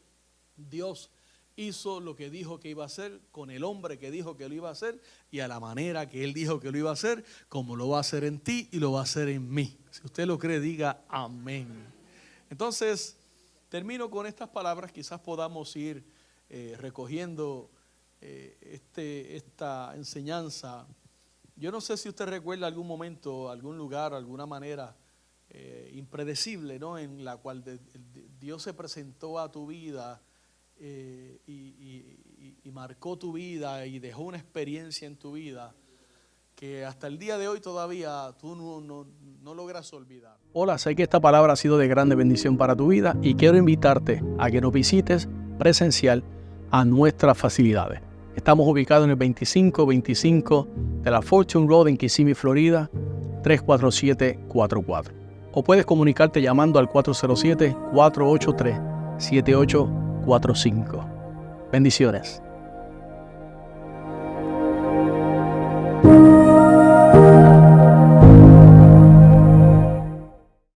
Dios hizo lo que dijo que iba a hacer, con el hombre que dijo que lo iba a hacer y a la manera que él dijo que lo iba a hacer, como lo va a hacer en ti y lo va a hacer en mí. Si usted lo cree, diga amén. Entonces, termino con estas palabras. Quizás podamos ir recogiendo esta enseñanza. Yo no sé si usted recuerda algún momento, algún lugar, alguna manera impredecible, ¿no?, en la cual Dios se presentó a tu vida y marcó tu vida y dejó una experiencia en tu vida que hasta el día de hoy todavía tú no logras olvidar. Hola, sé que esta palabra ha sido de grande bendición para tu vida y quiero invitarte a que nos visites presencial a nuestras facilidades. Estamos ubicados en el 2525 de la Fortune Road en Kissimmee, Florida, 34744. O puedes comunicarte llamando al 407-483-7845. Bendiciones.